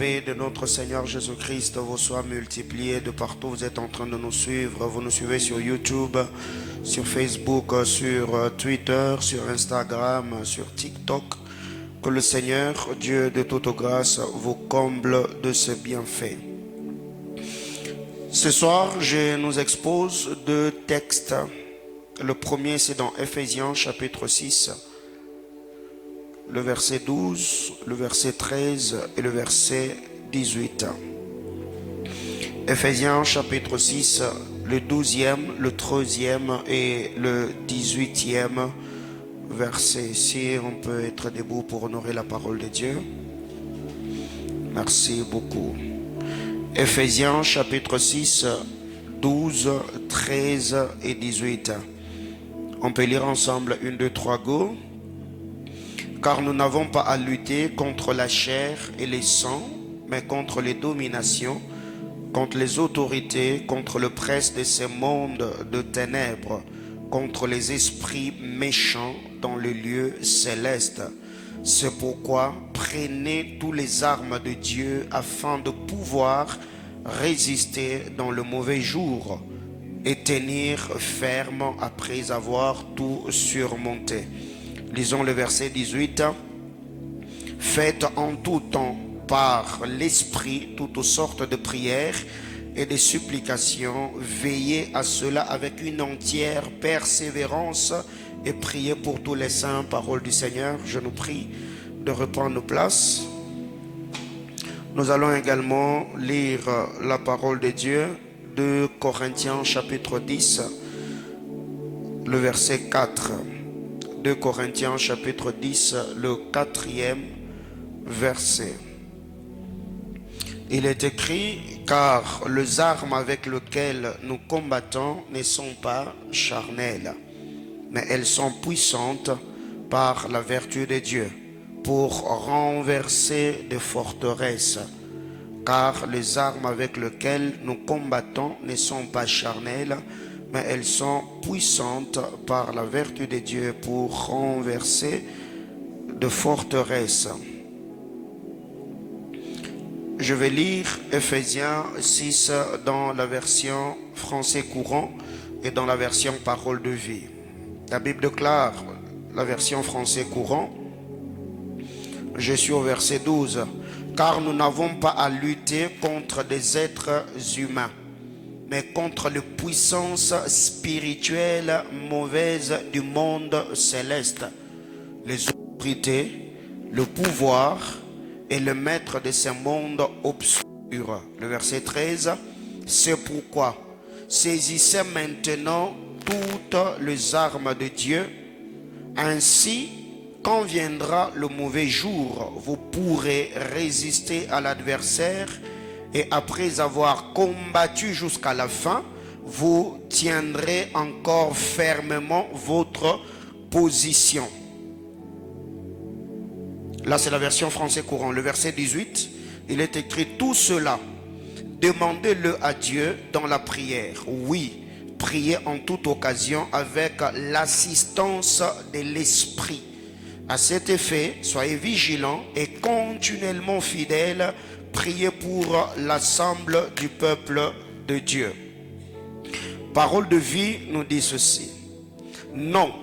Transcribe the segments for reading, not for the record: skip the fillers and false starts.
paix de notre Seigneur Jésus-Christ vous soit multipliée de partout. Vous êtes en train de nous suivre. Vous nous suivez sur YouTube, sur Facebook, sur Twitter, sur Instagram, sur TikTok. Que le Seigneur, Dieu de toute grâce, vous comble de ses bienfaits. Ce soir, je nous expose deux textes. Le premier, c'est dans Ephésiens chapitre 6, le verset 12, le verset 13 et le verset 18. Ephésiens chapitre 6, le 12e, le 13e et le 18e verset. Si on peut être debout pour honorer la parole de Dieu. Merci beaucoup. Ephésiens chapitre 6, 12, 13 et 18. On peut lire ensemble 1, 2, 3, go. Car nous n'avons pas à lutter contre la chair et les sangs, mais contre les dominations, contre les autorités, contre le prince de ce monde de ténèbres, contre les esprits méchants dans les lieux célestes. C'est pourquoi prenez tous les armes de Dieu afin de pouvoir résister dans le mauvais jour et tenir ferme après avoir tout surmonté. Lisons le verset 18. Faites en tout temps par l'Esprit toutes sortes de prières et de supplications. Veillez à cela avec une entière persévérance et priez pour tous les saints. Parole du Seigneur, je nous prie de reprendre nos places. Nous allons également lire la parole de Dieu de Corinthiens chapitre 10, le verset 4. 2 Corinthiens chapitre 10, le 4e verset. Il est écrit, car les armes avec lesquelles nous combattons ne sont pas charnelles, mais elles sont puissantes par la vertu de Dieu pour renverser des forteresses. Car les armes avec lesquelles nous combattons ne sont pas charnelles, mais elles sont puissantes par la vertu de Dieu pour renverser de forteresses. Je vais lire Ephésiens 6 dans la version français courant et dans la version parole de vie. La Bible déclare, la version français courant, je suis au verset 12. Car nous n'avons pas à lutter contre des êtres humains, mais contre les puissances spirituelles mauvaises du monde céleste, les autorités, le pouvoir et le maître de ce monde obscur. Le verset 13, c'est pourquoi saisissez maintenant toutes les armes de Dieu, ainsi quand viendra le mauvais jour, vous pourrez résister à l'adversaire et après avoir combattu jusqu'à la fin, vous tiendrez encore fermement votre position. Là, c'est la version français courant. Le verset 18, il est écrit tout cela. Demandez-le à Dieu dans la prière. Oui, priez en toute occasion avec l'assistance de l'Esprit. À cet effet, soyez vigilants et continuellement fidèles. Priez pour l'ensemble du peuple de Dieu. Parole de vie nous dit ceci. Non,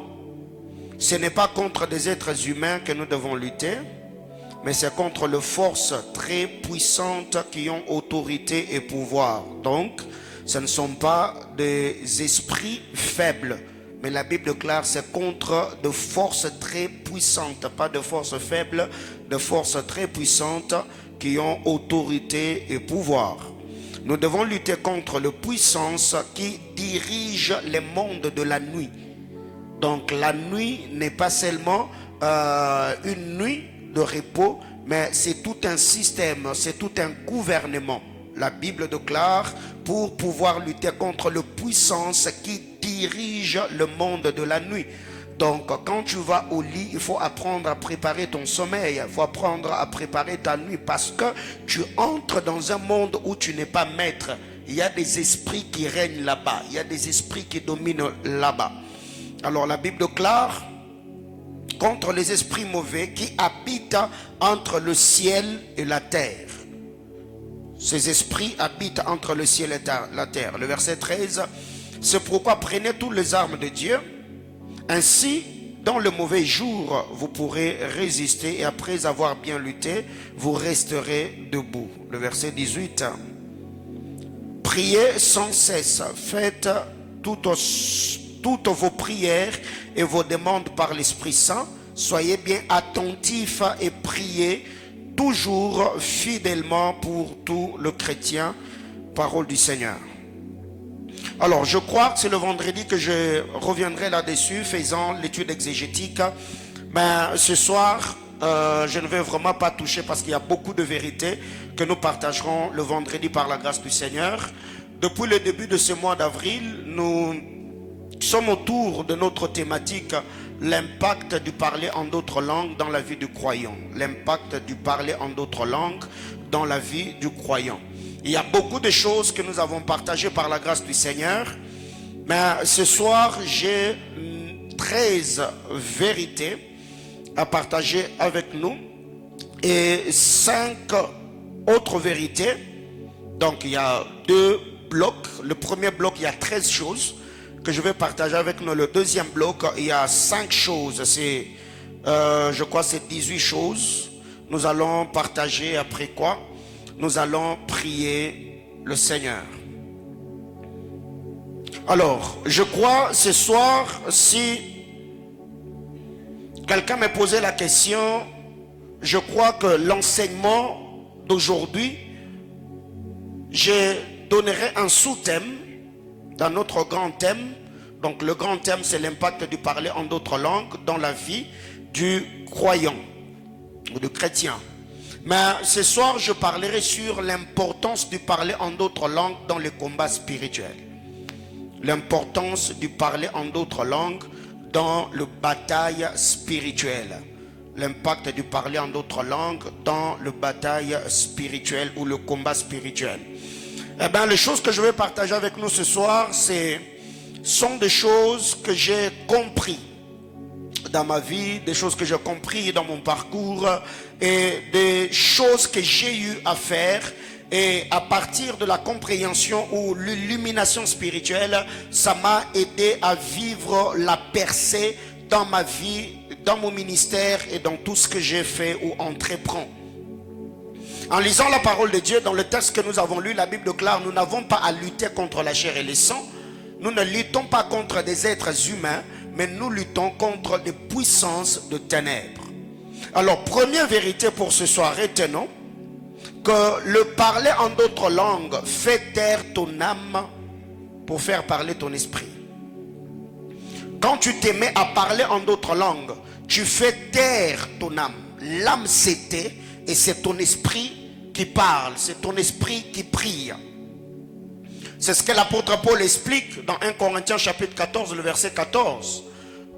ce n'est pas contre des êtres humains que nous devons lutter, mais c'est contre les forces très puissantes qui ont autorité et pouvoir. Donc, ce ne sont pas des esprits faibles. Mais la Bible déclare c'est contre de forces très puissantes, pas de forces faibles, de forces très puissantes qui ont autorité et pouvoir. Nous devons lutter contre les puissances qui dirigent les mondes de la nuit. Donc la nuit n'est pas seulement une nuit de repos, mais c'est tout un système, c'est tout un gouvernement. La Bible déclare pour pouvoir lutter contre les puissances qui dirigent le monde de la nuit. Donc quand tu vas au lit, il faut apprendre à préparer ton sommeil, il faut apprendre à préparer ta nuit parce que tu entres dans un monde où tu n'es pas maître. Il y a des esprits qui règnent là-bas, il y a des esprits qui dominent là-bas. Alors la Bible déclare contre les esprits mauvais qui habitent entre le ciel et la terre. Ces esprits habitent entre le ciel et la terre. Le verset 13, c'est pourquoi prenez toutes les armes de Dieu. Ainsi, dans le mauvais jour, vous pourrez résister et après avoir bien lutté, vous resterez debout. Le verset 18, priez sans cesse, faites toutes vos prières et vos demandes par l'Esprit Saint. Soyez bien attentifs et priez toujours fidèlement pour tous les chrétiens. Parole du Seigneur. Alors, je crois que c'est le vendredi que je reviendrai là-dessus, faisant l'étude exégétique. Mais ce soir, je ne vais vraiment pas toucher parce qu'il y a beaucoup de vérités que nous partagerons le vendredi par la grâce du Seigneur. Depuis le début de ce mois d'avril, nous sommes autour de notre thématique, l'impact du parler en d'autres langues dans la vie du croyant. L'impact du parler en d'autres langues dans la vie du croyant. Il y a beaucoup de choses que nous avons partagées par la grâce du Seigneur. Mais ce soir, j'ai 13 vérités à partager avec nous. Et 5 autres vérités. Donc il y a 2 blocs. Le premier bloc, il y a 13 choses que je vais partager avec nous. Le deuxième bloc, il y a 5 choses. C'est, je crois, c'est 18 choses. Nous allons partager après quoi? Nous allons prier le Seigneur. Alors, je crois ce soir, si quelqu'un me posait la question, je crois que l'enseignement d'aujourd'hui, je donnerai un sous-thème dans notre grand thème. Donc le grand thème, c'est l'impact du parler en d'autres langues dans la vie du croyant ou du chrétien. Mais ce soir, je parlerai sur l'importance du parler en d'autres langues dans le combat spirituel. L'importance du parler en d'autres langues dans le bataille spirituelle. L'impact du parler en d'autres langues dans le bataille spirituelle ou le combat spirituel. Eh bien, les choses que je vais partager avec nous ce soir, sont des choses que j'ai compris dans ma vie, des choses que j'ai compris dans mon parcours et des choses que j'ai eu à faire. Et à partir de la compréhension ou l'illumination spirituelle, ça m'a aidé à vivre la percée dans ma vie, dans mon ministère et dans tout ce que j'ai fait ou entreprends. En lisant la parole de Dieu, dans le texte que nous avons lu, la Bible déclare, nous n'avons pas à lutter contre la chair et le sang. Nous ne luttons pas contre des êtres humains, mais nous luttons contre des puissances de ténèbres. Alors, première vérité pour ce soir, retenons que le parler en d'autres langues fait taire ton âme pour faire parler ton esprit. Quand tu te mets à parler en d'autres langues, tu fais taire ton âme. L'âme se tait et c'est ton esprit qui parle, c'est ton esprit qui prie. C'est ce que l'apôtre Paul explique dans 1 Corinthiens chapitre 14, le verset 14.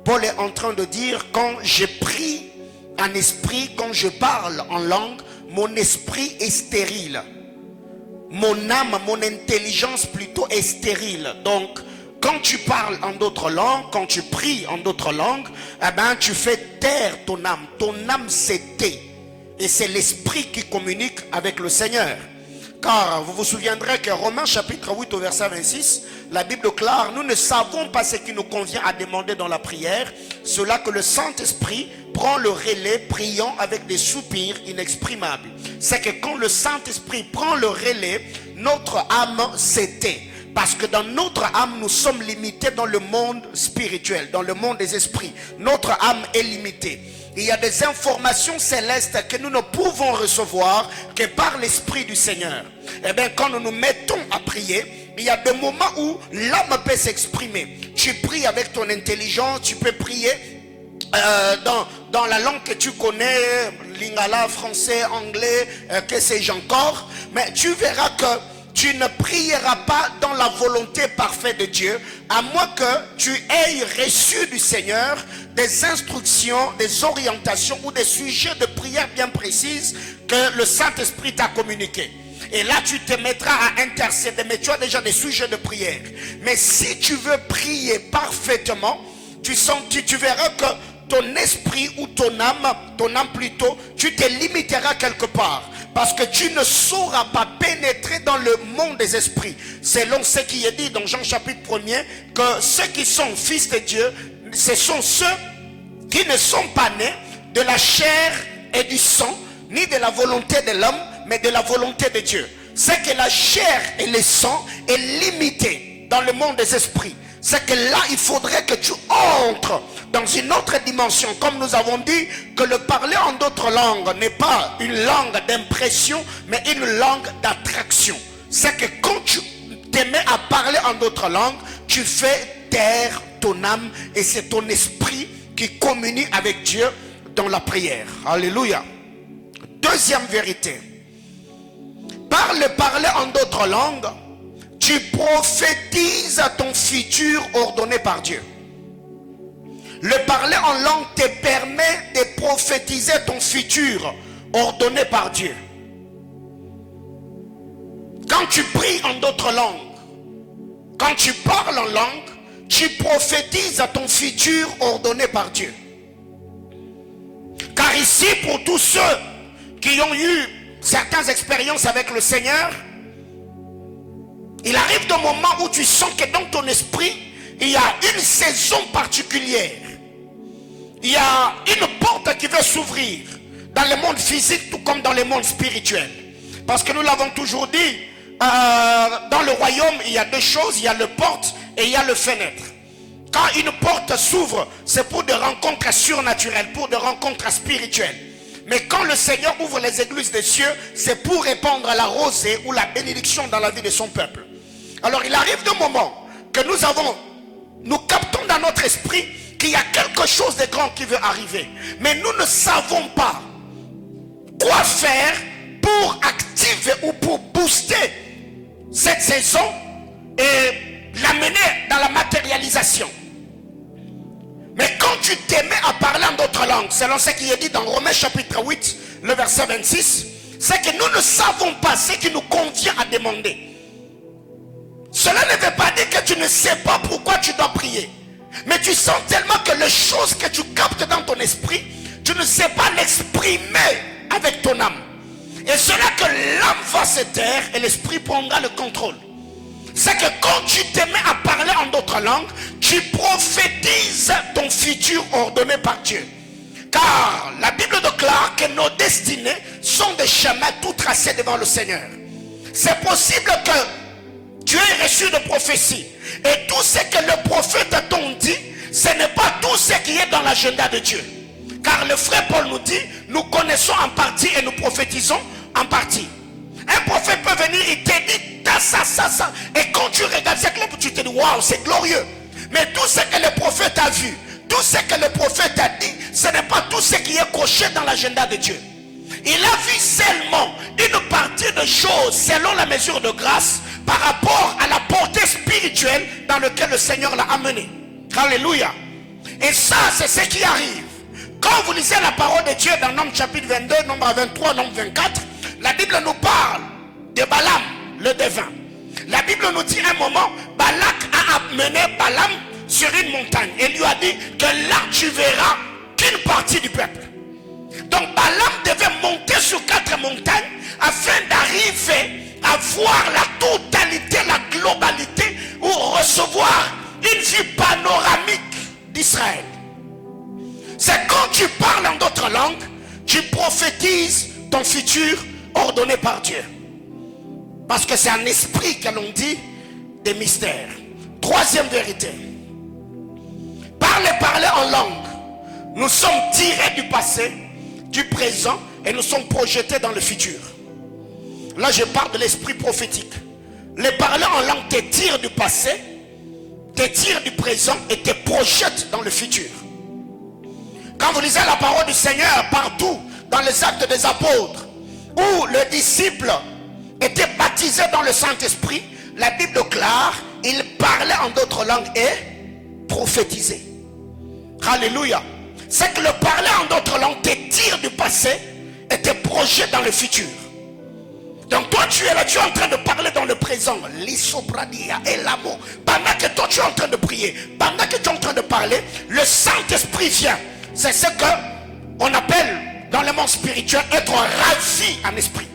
Paul est en train de dire, quand je prie en esprit, quand je parle en langue, mon esprit est stérile. Mon âme, mon intelligence plutôt est stérile. Donc, quand tu parles en d'autres langues, quand tu pries en d'autres langues, eh ben, tu fais taire ton âme. Ton âme se tait. Et c'est l'esprit qui communique avec le Seigneur. Car vous vous souviendrez que Romains chapitre 8 au verset 26, la Bible déclare, nous ne savons pas ce qui nous convient à demander dans la prière, cela que le Saint-Esprit prend le relais priant avec des soupirs inexprimables. C'est que quand le Saint-Esprit prend le relais, notre âme se tait. Parce que dans notre âme, nous sommes limités dans le monde spirituel, dans le monde des esprits. Notre âme est limitée. Il y a des informations célestes que nous ne pouvons recevoir que par l'Esprit du Seigneur. Et bien, quand nous nous mettons à prier, il y a des moments où l'âme peut s'exprimer. Tu pries avec ton intelligence, tu peux prier dans la langue que tu connais, lingala, français, anglais, que sais-je encore. Mais tu verras que tu ne prieras pas dans la volonté parfaite de Dieu, à moins que tu aies reçu du Seigneur des instructions, des orientations ou des sujets de prière bien précises que le Saint-Esprit t'a communiqué. Et là, tu te mettras à intercéder, mais tu as déjà des sujets de prière. Mais si tu veux prier parfaitement, tu verras que ton esprit ou ton âme plutôt, tu te limiteras quelque part. Parce que tu ne sauras pas pénétrer dans le monde des esprits. Selon ce qui est dit dans Jean chapitre 1er, que ceux qui sont fils de Dieu, ce sont ceux qui ne sont pas nés de la chair et du sang, ni de la volonté de l'homme, mais de la volonté de Dieu. C'est que la chair et le sang est limité dans le monde des esprits. C'est que là, il faudrait que tu entres dans une autre dimension. Comme nous avons dit, que le parler en d'autres langues n'est pas une langue d'impression, mais une langue d'attraction. C'est que quand tu te mets à parler en d'autres langues, tu fais taire ton âme et c'est ton esprit qui communie avec Dieu dans la prière. Alléluia. Deuxième vérité. Par le parler en d'autres langues, tu prophétises à ton futur ordonné par Dieu. Le parler en langue te permet de prophétiser ton futur ordonné par Dieu. Quand tu pries en d'autres langues, quand tu parles en langue, tu prophétises à ton futur ordonné par Dieu. Car ici, pour tous ceux qui ont eu certaines expériences avec le Seigneur, il arrive des moments où tu sens que dans ton esprit, il y a une saison particulière. Il y a une porte qui veut s'ouvrir dans le monde physique tout comme dans le monde spirituel. Parce que nous l'avons toujours dit, dans le royaume, il y a deux choses, il y a le porte et il y a le fenêtre. Quand une porte s'ouvre, c'est pour des rencontres surnaturelles, pour des rencontres spirituelles. Mais quand le Seigneur ouvre les églises des cieux, c'est pour répandre la rosée ou la bénédiction dans la vie de son peuple. Alors il arrive des moments que nous captons dans notre esprit qu'il y a quelque chose de grand qui veut arriver. Mais nous ne savons pas quoi faire pour activer ou pour booster cette saison et l'amener dans la matérialisation. Mais quand tu t'aimais à parler en d'autres langues, selon ce qui est dit dans Romains chapitre 8, le verset 26, c'est que nous ne savons pas ce qui nous convient à demander. Cela ne veut pas dire que tu ne sais pas pourquoi tu dois prier. Mais tu sens tellement que les choses que tu captes dans ton esprit, tu ne sais pas l'exprimer avec ton âme. Et cela que l'âme va se taire et l'esprit prendra le contrôle. C'est que quand tu te mets à parler en d'autres langues, tu prophétises ton futur ordonné par Dieu. Car la Bible déclare que nos destinées sont des chemins tout tracés devant le Seigneur. C'est possible que tu aies reçu de prophéties. Et tout ce que le prophète t'ont dit, ce n'est pas tout ce qui est dans l'agenda de Dieu. Car le frère Paul nous dit, nous connaissons en partie et nous prophétisons en partie. Un prophète peut venir, il te dit ça. Et quand tu regardes cette lettre, tu te dis, waouh, c'est glorieux. Mais tout ce que le prophète a vu, tout ce que le prophète a dit, ce n'est pas tout ce qui est coché dans l'agenda de Dieu. Il a vu seulement une partie de choses selon la mesure de grâce par rapport à la portée spirituelle dans laquelle le Seigneur l'a amené. Alléluia. Et ça, c'est ce qui arrive. Quand vous lisez la parole de Dieu dans Nombre chapitre 22, Nombre 23, Nombre 24, la Bible nous parle de Balaam, le devin. La Bible nous dit un moment, Balak a amené Balaam sur une montagne et lui a dit que là tu verras qu'une partie du peuple. Donc Balaam devait monter sur 4 montagnes afin d'arriver à voir la totalité, la globalité ou recevoir une vue panoramique d'Israël. C'est quand tu parles en d'autres langues, tu prophétises ton futur ordonné par Dieu. Parce que c'est un esprit que l'on dit des mystères. Troisième vérité. Parler en langue. Nous sommes tirés du passé, du présent et nous sommes projetés dans le futur. Là je parle de l'esprit prophétique. Le parler en langue te tire du passé, te tire du présent et te projette dans le futur. Quand vous lisez la parole du Seigneur partout dans les actes des apôtres où le disciple était baptisé dans le Saint-Esprit, la Bible déclare, il parlait en d'autres langues et prophétisait. Alléluia. C'est que le parler en d'autres langues te tire du passé et te projette dans le futur. Donc toi tu es là, tu es en train de parler dans le présent. L'isopradia et l'amour. Pendant que toi tu es en train de prier, pendant que tu es en train de parler, le Saint-Esprit vient. C'est ce que on appelle dans le monde spirituel être ravi en esprit.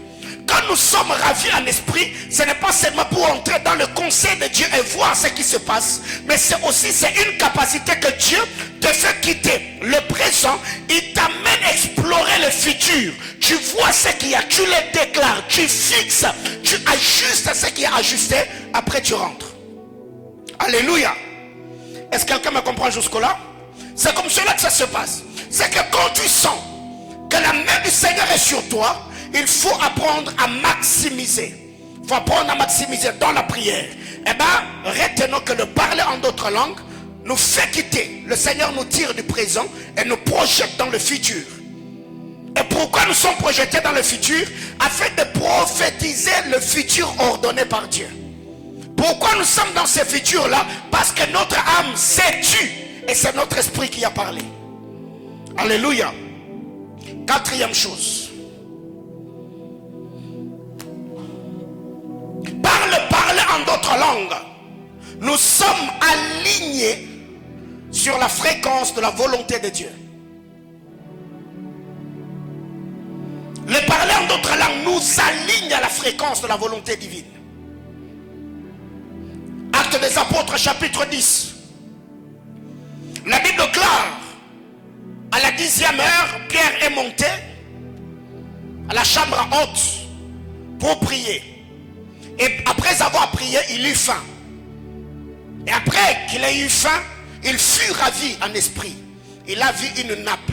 Quand nous sommes ravis en esprit, ce n'est pas seulement pour entrer dans le conseil de Dieu et voir ce qui se passe, mais c'est une capacité que Dieu te fait quitter le présent. Il t'amène à explorer le futur. Tu vois ce qu'il y a, tu le déclares, tu fixes, tu ajustes ce qui est ajusté, après tu rentres. Alléluia. Est-ce que quelqu'un me comprend jusque-là? C'est comme cela que ça se passe. C'est que quand tu sens que la main du Seigneur est sur toi, il faut apprendre à maximiser. Il faut apprendre à maximiser dans la prière. Eh bien, retenons que le parler en d'autres langues nous fait quitter. Le Seigneur nous tire du présent et nous projette dans le futur. Et pourquoi nous sommes projetés dans le futur? Afin de prophétiser le futur ordonné par Dieu. Pourquoi nous sommes dans ce futur-là? Parce que notre âme s'est tue et c'est notre esprit qui a parlé. Alléluia. Quatrième chose. Par le parler en d'autres langues, nous sommes alignés sur la fréquence de la volonté de Dieu. Le parler en d'autres langues nous aligne à la fréquence de la volonté divine. Actes des Apôtres chapitre 10. La Bible déclare, à la 10e heure, Pierre est monté à la chambre haute pour prier. Et après avoir prié, il eut faim. Et après qu'il ait eu faim, il fut ravi en esprit. Il a vu une nappe.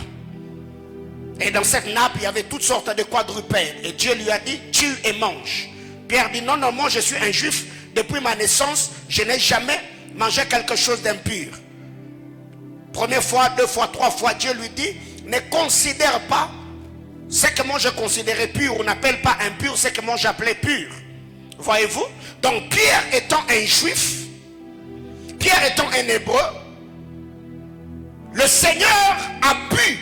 Et dans cette nappe, il y avait toutes sortes de quadrupèdes. Et Dieu lui a dit, tue et mange. Pierre dit, non, non, moi je suis un juif. Depuis ma naissance, je n'ai jamais mangé quelque chose d'impur. Première fois, deux fois, trois fois, Dieu lui dit, ne considère pas ce que moi je considérais pur. On n'appelle pas impur ce que moi j'appelais pur. Voyez-vous? Donc Pierre étant un juif, Pierre étant un hébreu, le Seigneur a pu,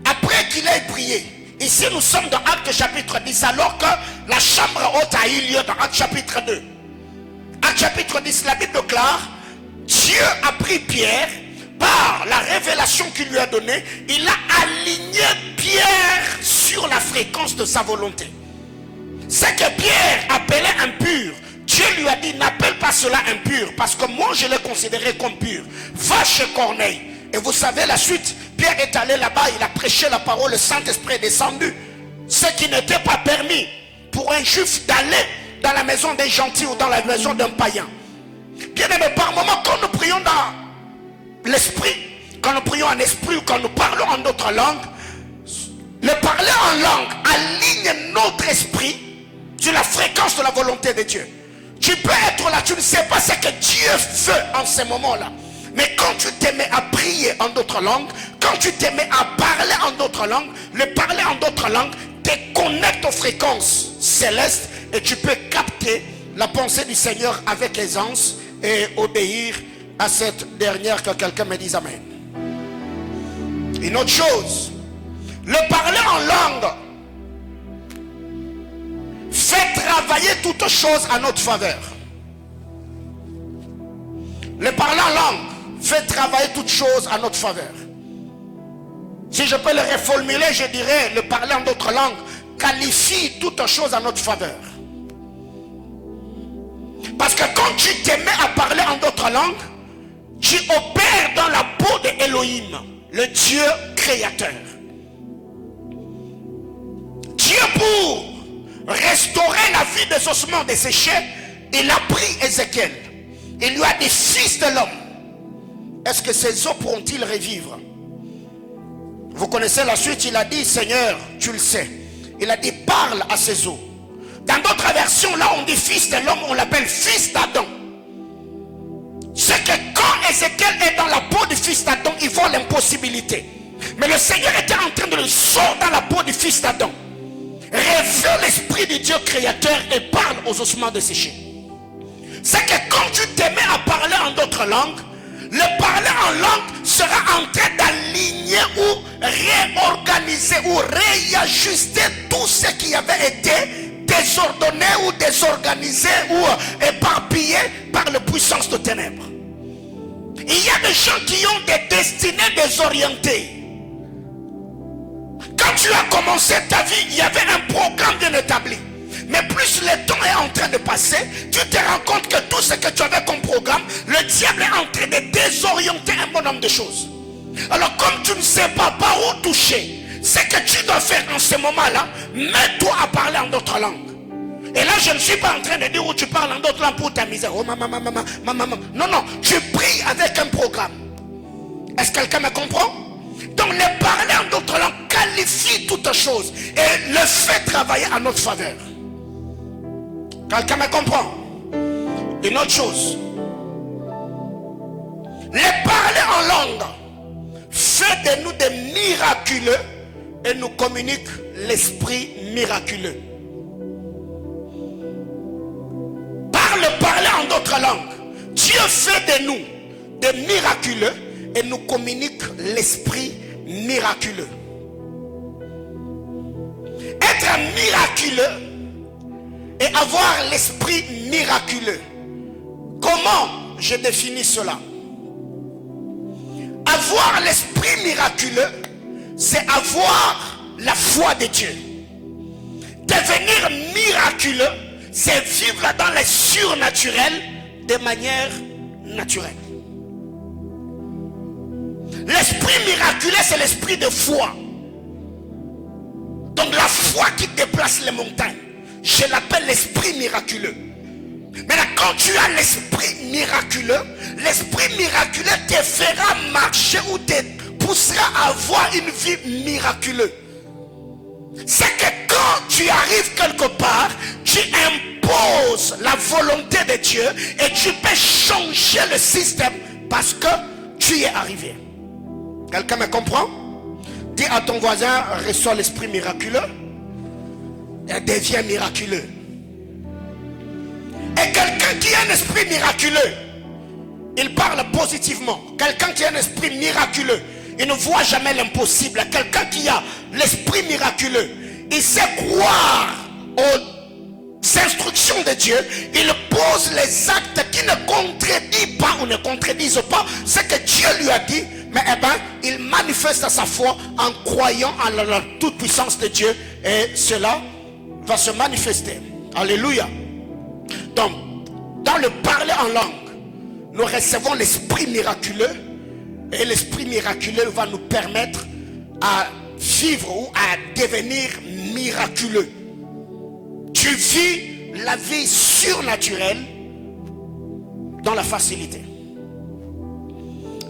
après qu'il ait prié, ici nous sommes dans Actes chapitre 10, alors que la chambre haute a eu lieu dans Actes chapitre 2. Actes chapitre 10, la Bible déclare, Dieu a pris Pierre, par la révélation qu'il lui a donnée, il a aligné Pierre sur la fréquence de sa volonté. Ce que Pierre appelait impur, Dieu lui a dit, n'appelle pas cela impur, parce que moi je l'ai considéré comme pur. Va chez Corneille. Et vous savez la suite, Pierre est allé là-bas, il a prêché la parole, le Saint-Esprit est descendu. Ce qui n'était pas permis pour un juif d'aller dans la maison des gentils ou dans la maison d'un païen. Bien aimé, par moment, quand nous prions dans l'esprit, quand nous prions en esprit ou quand nous parlons en d'autres langues, le parler en langue aligne notre esprit sur la fréquence de la volonté de Dieu. Tu peux être là, tu ne sais pas ce que Dieu veut en ce moment-là. Mais quand tu te mets à prier en d'autres langues, quand tu te mets à parler en d'autres langues, le parler en d'autres langues te connecte aux fréquences célestes et tu peux capter la pensée du Seigneur avec aisance et obéir à cette dernière. Que quelqu'un me dise amen. Une autre chose, le parler en langue fait travailler toutes choses à notre faveur. Le parler en langue fait travailler toutes choses à notre faveur. Si je peux le reformuler, je dirais, le parler en d'autres langues qualifie toutes choses à notre faveur. Parce que quand tu te mets à parler en d'autres langues, tu opères dans la peau de Elohim, le Dieu créateur. Dieu, pour restaurer la vie des ossements desséchés, il a pris Ézéchiel. Il lui a dit, fils de l'homme, est-ce que ces os pourront-ils revivre? Vous connaissez la suite, il a dit, Seigneur, tu le sais. Il a dit, parle à ces os. Dans d'autres versions, là on dit fils de l'homme, on l'appelle fils d'Adam. C'est que quand Ézéchiel est dans la peau du fils d'Adam, il voit l'impossibilité. Mais le Seigneur était en train de le sortir dans la peau du fils d'Adam. Révèle l'esprit du Dieu créateur et parle aux ossements desséchés. C'est que quand tu te mets à parler en d'autres langues, le parler en langue sera en train d'aligner ou réorganiser ou réajuster tout ce qui avait été désordonné ou désorganisé ou éparpillé par la puissance de ténèbres. Il y a des gens qui ont des destinées désorientées. Quand tu as commencé ta vie, il y avait un programme bien établi. Mais plus le temps est en train de passer, tu te rends compte que tout ce que tu avais comme programme, le diable est en train de désorienter un bon nombre de choses. Alors comme tu ne sais pas par où toucher, ce que tu dois faire en ce moment-là, mets-toi à parler en d'autres langues. Et là, je ne suis pas en train de dire où tu parles en d'autres langues pour ta misère. Oh maman, maman, maman. Non, non, tu pries avec un programme. Est-ce que quelqu'un me comprend? Donc, le parler en d'autres langues qualifie toute chose et le fait travailler à notre faveur. Quelqu'un me comprend? Une autre chose. Le parler en langue fait de nous des miraculeux et nous communique l'esprit miraculeux. Par le parler en d'autres langues, Dieu fait de nous des miraculeux et nous communique l'esprit miraculeux. Être miraculeux et avoir l'esprit miraculeux. Comment je définis cela? Avoir l'esprit miraculeux, c'est avoir la foi de Dieu. Devenir miraculeux, c'est vivre dans le surnaturel de manière naturelle. L'esprit miraculeux, c'est l'esprit de foi. Donc la foi qui déplace les montagnes, je l'appelle l'esprit miraculeux. Maintenant, quand tu as l'esprit miraculeux te fera marcher ou te poussera à avoir une vie miraculeuse. C'est que quand tu arrives quelque part, tu imposes la volonté de Dieu et tu peux changer le système parce que tu y es arrivé. Quelqu'un me comprend? Dis à ton voisin, reçois l'esprit miraculeux et deviens miraculeux. Et quelqu'un qui a un esprit miraculeux, il parle positivement. Quelqu'un qui a un esprit miraculeux, il ne voit jamais l'impossible. Quelqu'un qui a l'esprit miraculeux, il sait croire aux instructions de Dieu. Il pose les actes qui ne contredisent pas ou ne contredisent pas ce que Dieu lui a dit. Mais il manifeste sa foi en croyant en la toute puissance de Dieu. Et cela va se manifester. Alléluia. Donc, dans le parler en langue, nous recevons l'esprit miraculeux. Et l'esprit miraculeux va nous permettre à vivre ou à devenir miraculeux. Tu vis la vie surnaturelle dans la facilité.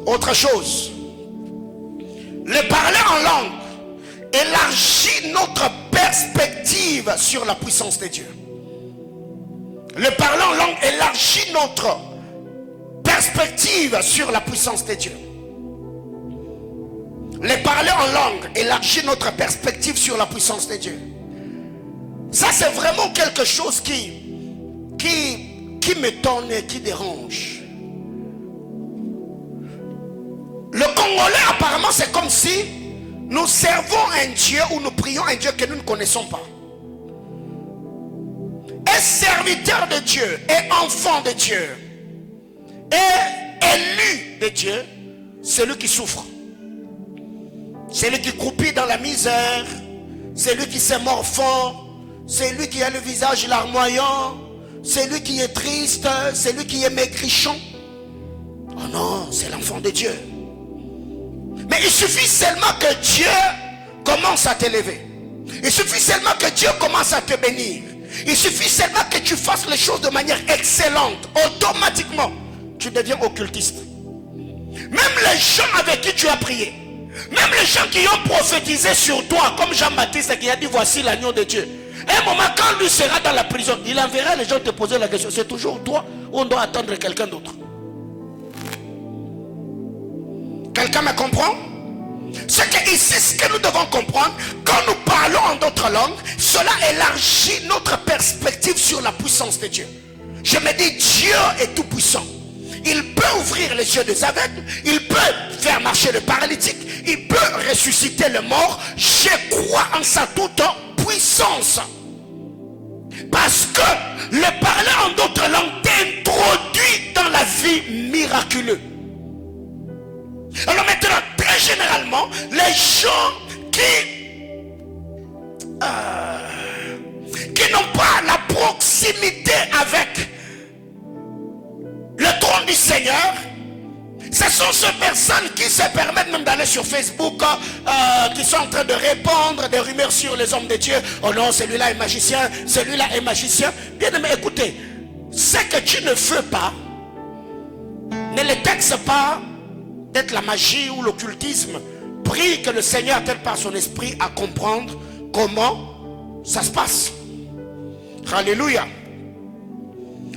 Autre chose, le parler en langue élargit notre perspective sur la puissance de Dieu. Le parler en langue élargit notre perspective sur la puissance de Dieu. Le parler en langue élargit notre perspective sur la puissance de Dieu. Ça, c'est vraiment quelque chose qui m'étonne et qui dérange. Le Congolais, apparemment, c'est comme si nous servons un Dieu ou nous prions un Dieu que nous ne connaissons pas. Et serviteur de Dieu, et enfant de Dieu, et élu de Dieu, c'est lui qui souffre. C'est lui qui croupit dans la misère. C'est lui qui se morfond. C'est lui qui a le visage larmoyant. C'est lui qui est triste. C'est lui qui est maigrichon. Oh non, c'est l'enfant de Dieu. Mais il suffit seulement que Dieu commence à t'élever. Il suffit seulement que Dieu commence à te bénir. Il suffit seulement que tu fasses les choses de manière excellente. Automatiquement, tu deviens occultiste. Même les gens avec qui tu as prié, même les gens qui ont prophétisé sur toi, comme Jean-Baptiste qui a dit voici l'agneau de Dieu. Un moment, quand lui sera dans la prison, il enverra les gens te poser la question, c'est toujours toi ou on doit attendre quelqu'un d'autre? Quelqu'un me comprend? C'est que ici, ce que nous devons comprendre, quand nous parlons en d'autres langues, cela élargit notre perspective sur la puissance de Dieu. Je me dis, Dieu est tout puissant. Il peut ouvrir les yeux des aveugles, il peut faire marcher le paralytique, il peut ressusciter le mort. Je crois en sa toute puissance. Parce que le parler en d'autres langues t'introduit dans la vie miraculeuse. Alors maintenant, très généralement, les gens qui n'ont pas la proximité avec le trône du Seigneur, ce sont ces personnes qui se permettent même d'aller sur Facebook, qui sont en train de répandre des rumeurs sur les hommes de Dieu. Oh non, celui-là est magicien, celui-là est magicien. Bien aimé, écoutez, ce que tu ne fais pas, ne le taxe pas d'être la magie ou l'occultisme. Prie que le Seigneur t'aide par son esprit à comprendre comment ça se passe. Alléluia.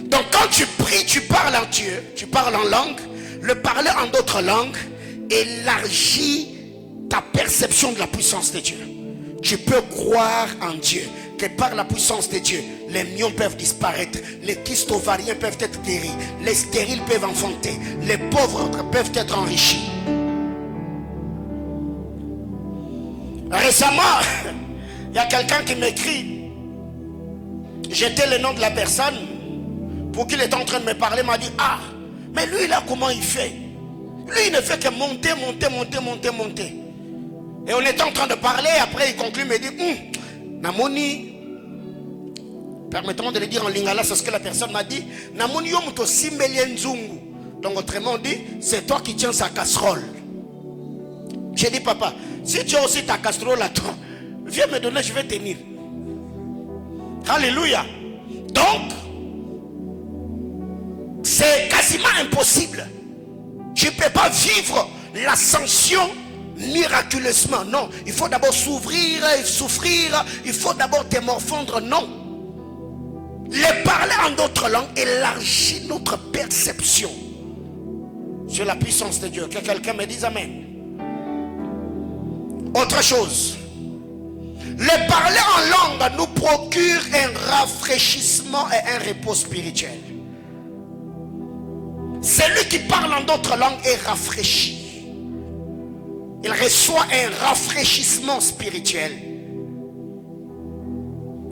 Donc quand tu pries, tu parles en Dieu, tu parles en langue. Le parler en d'autres langues élargit ta perception de la puissance de Dieu. Tu peux croire en Dieu, que par la puissance de Dieu, les myons peuvent disparaître, les kystes ovariens peuvent être guéris, les stériles peuvent enfanter, les pauvres peuvent être enrichis. Récemment, il y a quelqu'un qui m'écrit, j'étais le nom de la personne pour qui il était en train de me parler, m'a dit, ah, mais lui là, comment il fait? Lui, il ne fait que monter. Et on était en train de parler, après il conclut, me dit, Namoni, permettez-moi de le dire en lingala, c'est ce que la personne m'a dit, Namoni yomuto simbelien zungu. Donc autrement dit, c'est toi qui tiens sa casserole. J'ai dit, papa, si tu as aussi ta casserole à toi, viens me donner, je vais tenir. Alléluia. Donc, c'est quasiment impossible. Tu ne peux pas vivre l'ascension miraculeusement. Non, il faut d'abord s'ouvrir, souffrir. Il faut d'abord te morfondre. Non. Le parler en d'autres langues élargit notre perception sur la puissance de Dieu. Que quelqu'un me dise amen. Autre chose. Le parler en langue nous procure un rafraîchissement et un repos spirituel. Celui qui parle en d'autres langues est rafraîchi. Il reçoit un rafraîchissement spirituel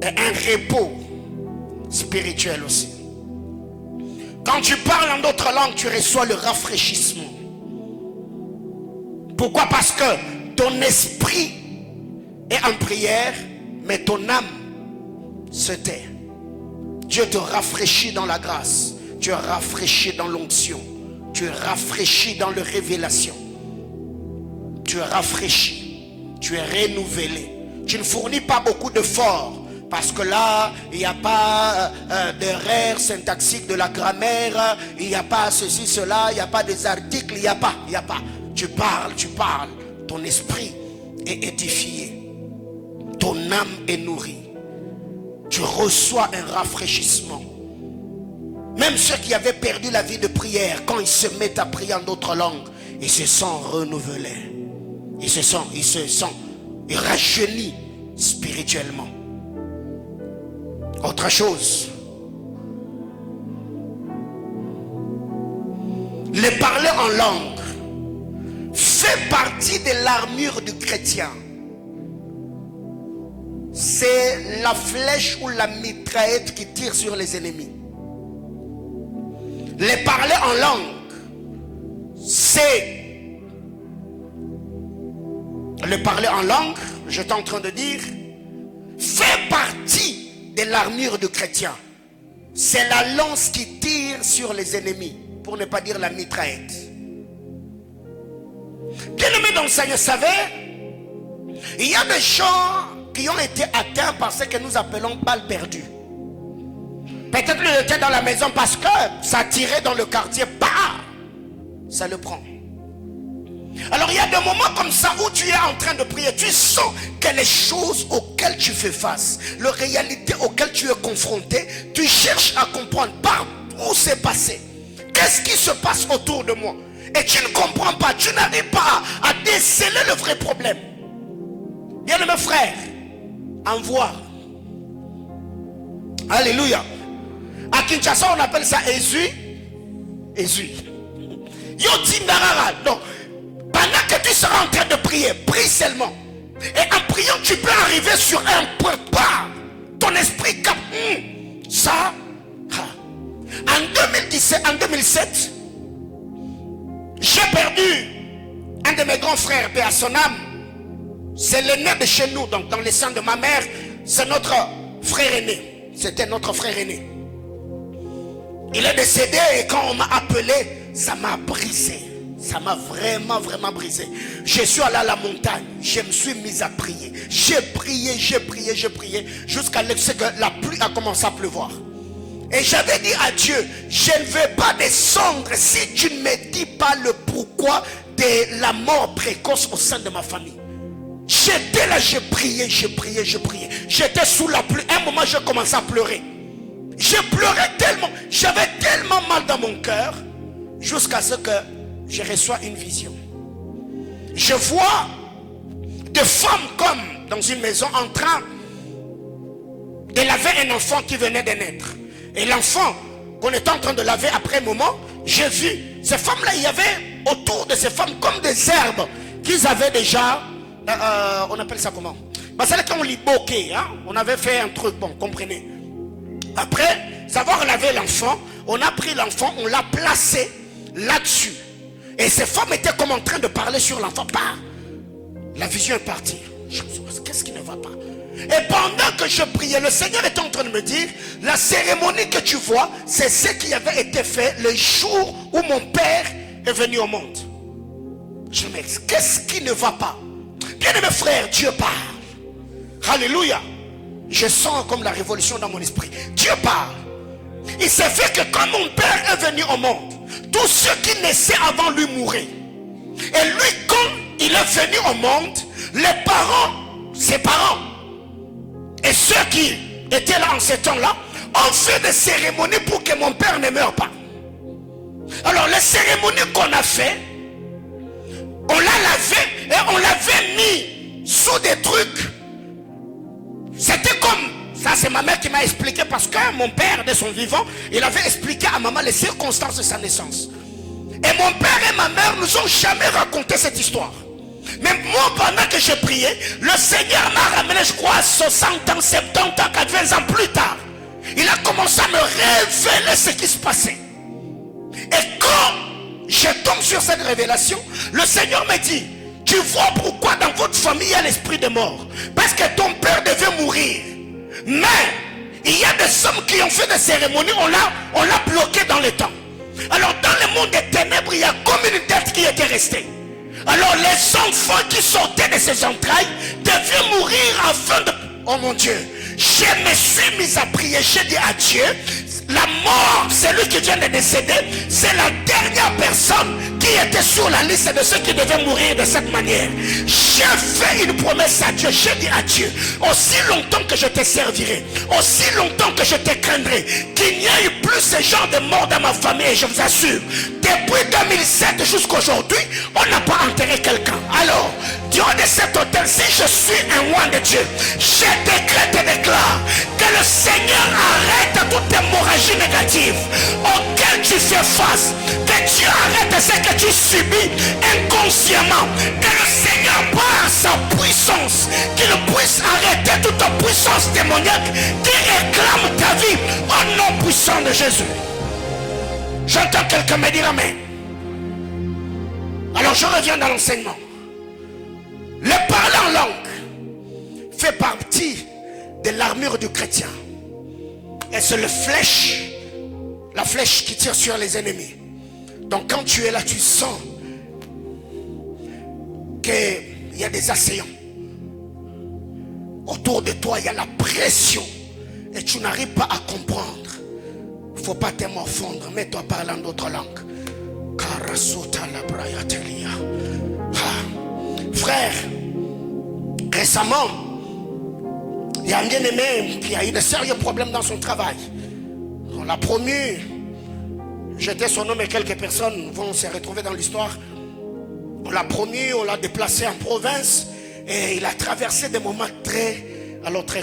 et un repos spirituel aussi. Quand tu parles en d'autres langues, tu reçois le rafraîchissement. Pourquoi? Parce que ton esprit est en prière, mais ton âme se tait. Dieu te rafraîchit dans la grâce. Tu es rafraîchi dans l'onction. Tu es rafraîchi dans la révélation. Tu es rafraîchi. Tu es renouvelé. Tu ne fournis pas beaucoup d'efforts. Parce que là, il n'y a pas d'erreur syntaxique de la grammaire. Il n'y a pas ceci, cela. Il n'y a pas des articles. Il n'y a pas. Tu parles. Ton esprit est édifié. Ton âme est nourrie. Tu reçois un rafraîchissement. Même ceux qui avaient perdu la vie de prière, quand ils se mettent à prier en d'autres langues, ils se sentent renouvelés. Ils rajeunissent spirituellement. Autre chose. Le parler en langue fait partie de l'armure du chrétien. C'est la flèche ou la mitraillette qui tire sur les ennemis. Le parler en langue, c'est le parler en langue, j'étais en train de dire, fait partie de l'armure du chrétien. C'est la lance qui tire sur les ennemis, pour ne pas dire la mitraillette. Bien-aimés dans le Seigneur, vous savez, il y a des gens qui ont été atteints par ce que nous appelons balles perdues. Peut-être qu'il était dans la maison parce que ça tirait dans le quartier, bah, ça le prend. Alors il y a des moments comme ça où tu es en train de prier, tu sens que les choses auxquelles tu fais face, les réalités auxquelles tu es confronté, tu cherches à comprendre par où c'est passé. Qu'est-ce qui se passe autour de moi? Et tu ne comprends pas, tu n'arrives pas à déceler le vrai problème. Bien mes frères, envoie. Alléluia. À Kinshasa, on appelle ça Ezui. Donc, pendant que tu seras en train de prier, prie seulement. Et en priant, tu peux arriver sur un point bas. Ton esprit capte ça. En 2007, j'ai perdu un de mes grands frères, paix à son âme. C'est l'aîné de chez nous, donc dans le sang de ma mère, c'est notre frère aîné. C'était notre frère aîné. Il est décédé et quand on m'a appelé, ça m'a brisé. Ça m'a vraiment brisé. Je suis allé à la montagne. Je me suis mis à prier. J'ai prié. Jusqu'à ce que la pluie a commencé à pleuvoir. Et j'avais dit à Dieu, je ne vais pas descendre si tu ne me dis pas le pourquoi de la mort précoce au sein de ma famille. J'étais là, je priais. J'étais sous la pluie. À un moment, j'ai commencé à pleurer. Je pleurais tellement. J'avais tellement mal dans mon cœur. Jusqu'à ce que je reçois une vision. Je vois des femmes comme dans une maison en train de laver un enfant qui venait de naître. Et l'enfant qu'on était en train de laver après un moment, j'ai vu ces femmes-là, il y avait autour de ces femmes comme des herbes qu'ils avaient déjà, on appelle ça comment? C'est là qu'on liboquait, hein? On avait fait un truc, bon, comprenez. Après savoir laver l'enfant, on a pris l'enfant, on l'a placé là-dessus. Et ces femmes étaient comme en train de parler sur l'enfant. La vision est partie. Je me suis dit, qu'est-ce qui ne va pas? Et pendant que je priais, le Seigneur était en train de me dire, la cérémonie que tu vois, c'est ce qui avait été fait le jour où mon père est venu au monde. Je me dis, qu'est-ce qui ne va pas? Bien-aimé frère, Dieu parle. Alléluia. Je sens comme la révolution dans mon esprit. Dieu parle. Il s'est fait que quand mon père est venu au monde, tous ceux qui naissaient avant lui mouraient. Et lui, quand il est venu au monde, les parents, ses parents, et ceux qui étaient là en ce temps-là, ont fait des cérémonies pour que mon père ne meure pas. Alors les cérémonies qu'on a fait, on l'a lavé et on l'avait mis sous des trucs. C'était comme, ça c'est ma mère qui m'a expliqué, parce que mon père de son vivant, il avait expliqué à maman les circonstances de sa naissance. Et mon père et ma mère nous ont jamais raconté cette histoire. Mais moi, pendant que je priais, le Seigneur m'a ramené, je crois, à 60 ans, 70 ans, 80 ans plus tard. Il a commencé à me révéler ce qui se passait. Et quand je tombe sur cette révélation, le Seigneur me dit, tu vois pourquoi dans votre famille il y a l'esprit de mort? Parce que ton père devait mourir. Mais il y a des hommes qui ont fait des cérémonies, on l'a bloqué dans le temps. Alors dans le monde des ténèbres, il y a comme une tête qui était restée. Alors les enfants qui sortaient de ses entrailles devaient mourir afin de... Oh mon Dieu, je me suis mis à prier, j'ai dit à Dieu, la mort, celui qui vient de décéder, c'est la dernière personne qui était sur la liste de ceux qui devaient mourir de cette manière. J'ai fait une promesse à Dieu, j'ai dit à Dieu, aussi longtemps que je te servirai, aussi longtemps que je te craindrai, qu'il n'y ait plus ce genre de mort dans ma famille. Et je vous assure, depuis 2007 jusqu'à aujourd'hui, on n'a pas enterré quelqu'un. Alors, Dieu de cet hôtel, si je suis un roi de Dieu, je décrète et déclare que le Seigneur arrête toute hémorragie négative auquel tu fais face, que Dieu arrête ce que tu subis inconsciemment, que le Seigneur par sa puissance, qu'il puisse arrêter toute puissance démoniaque qui réclame ta vie au nom puissant de Jésus. J'entends quelqu'un me dire amen. Alors je reviens dans l'enseignement. Le parler en langue fait partie de l'armure du chrétien. Et c'est la flèche qui tire sur les ennemis. Donc quand tu es là, tu sens qu'il y a des assaillants. Autour de toi, il y a la pression. Et tu n'arrives pas à comprendre. Il ne faut pas te morfondre. Mets-toi parler en d'autres langues. Frère, récemment, il y a un bien-aimé qui a eu de sérieux problèmes dans son travail. On l'a promu. J'étais son nom et quelques personnes vont se retrouver dans l'histoire. On l'a promu, on l'a déplacé en province. Et il a traversé des moments très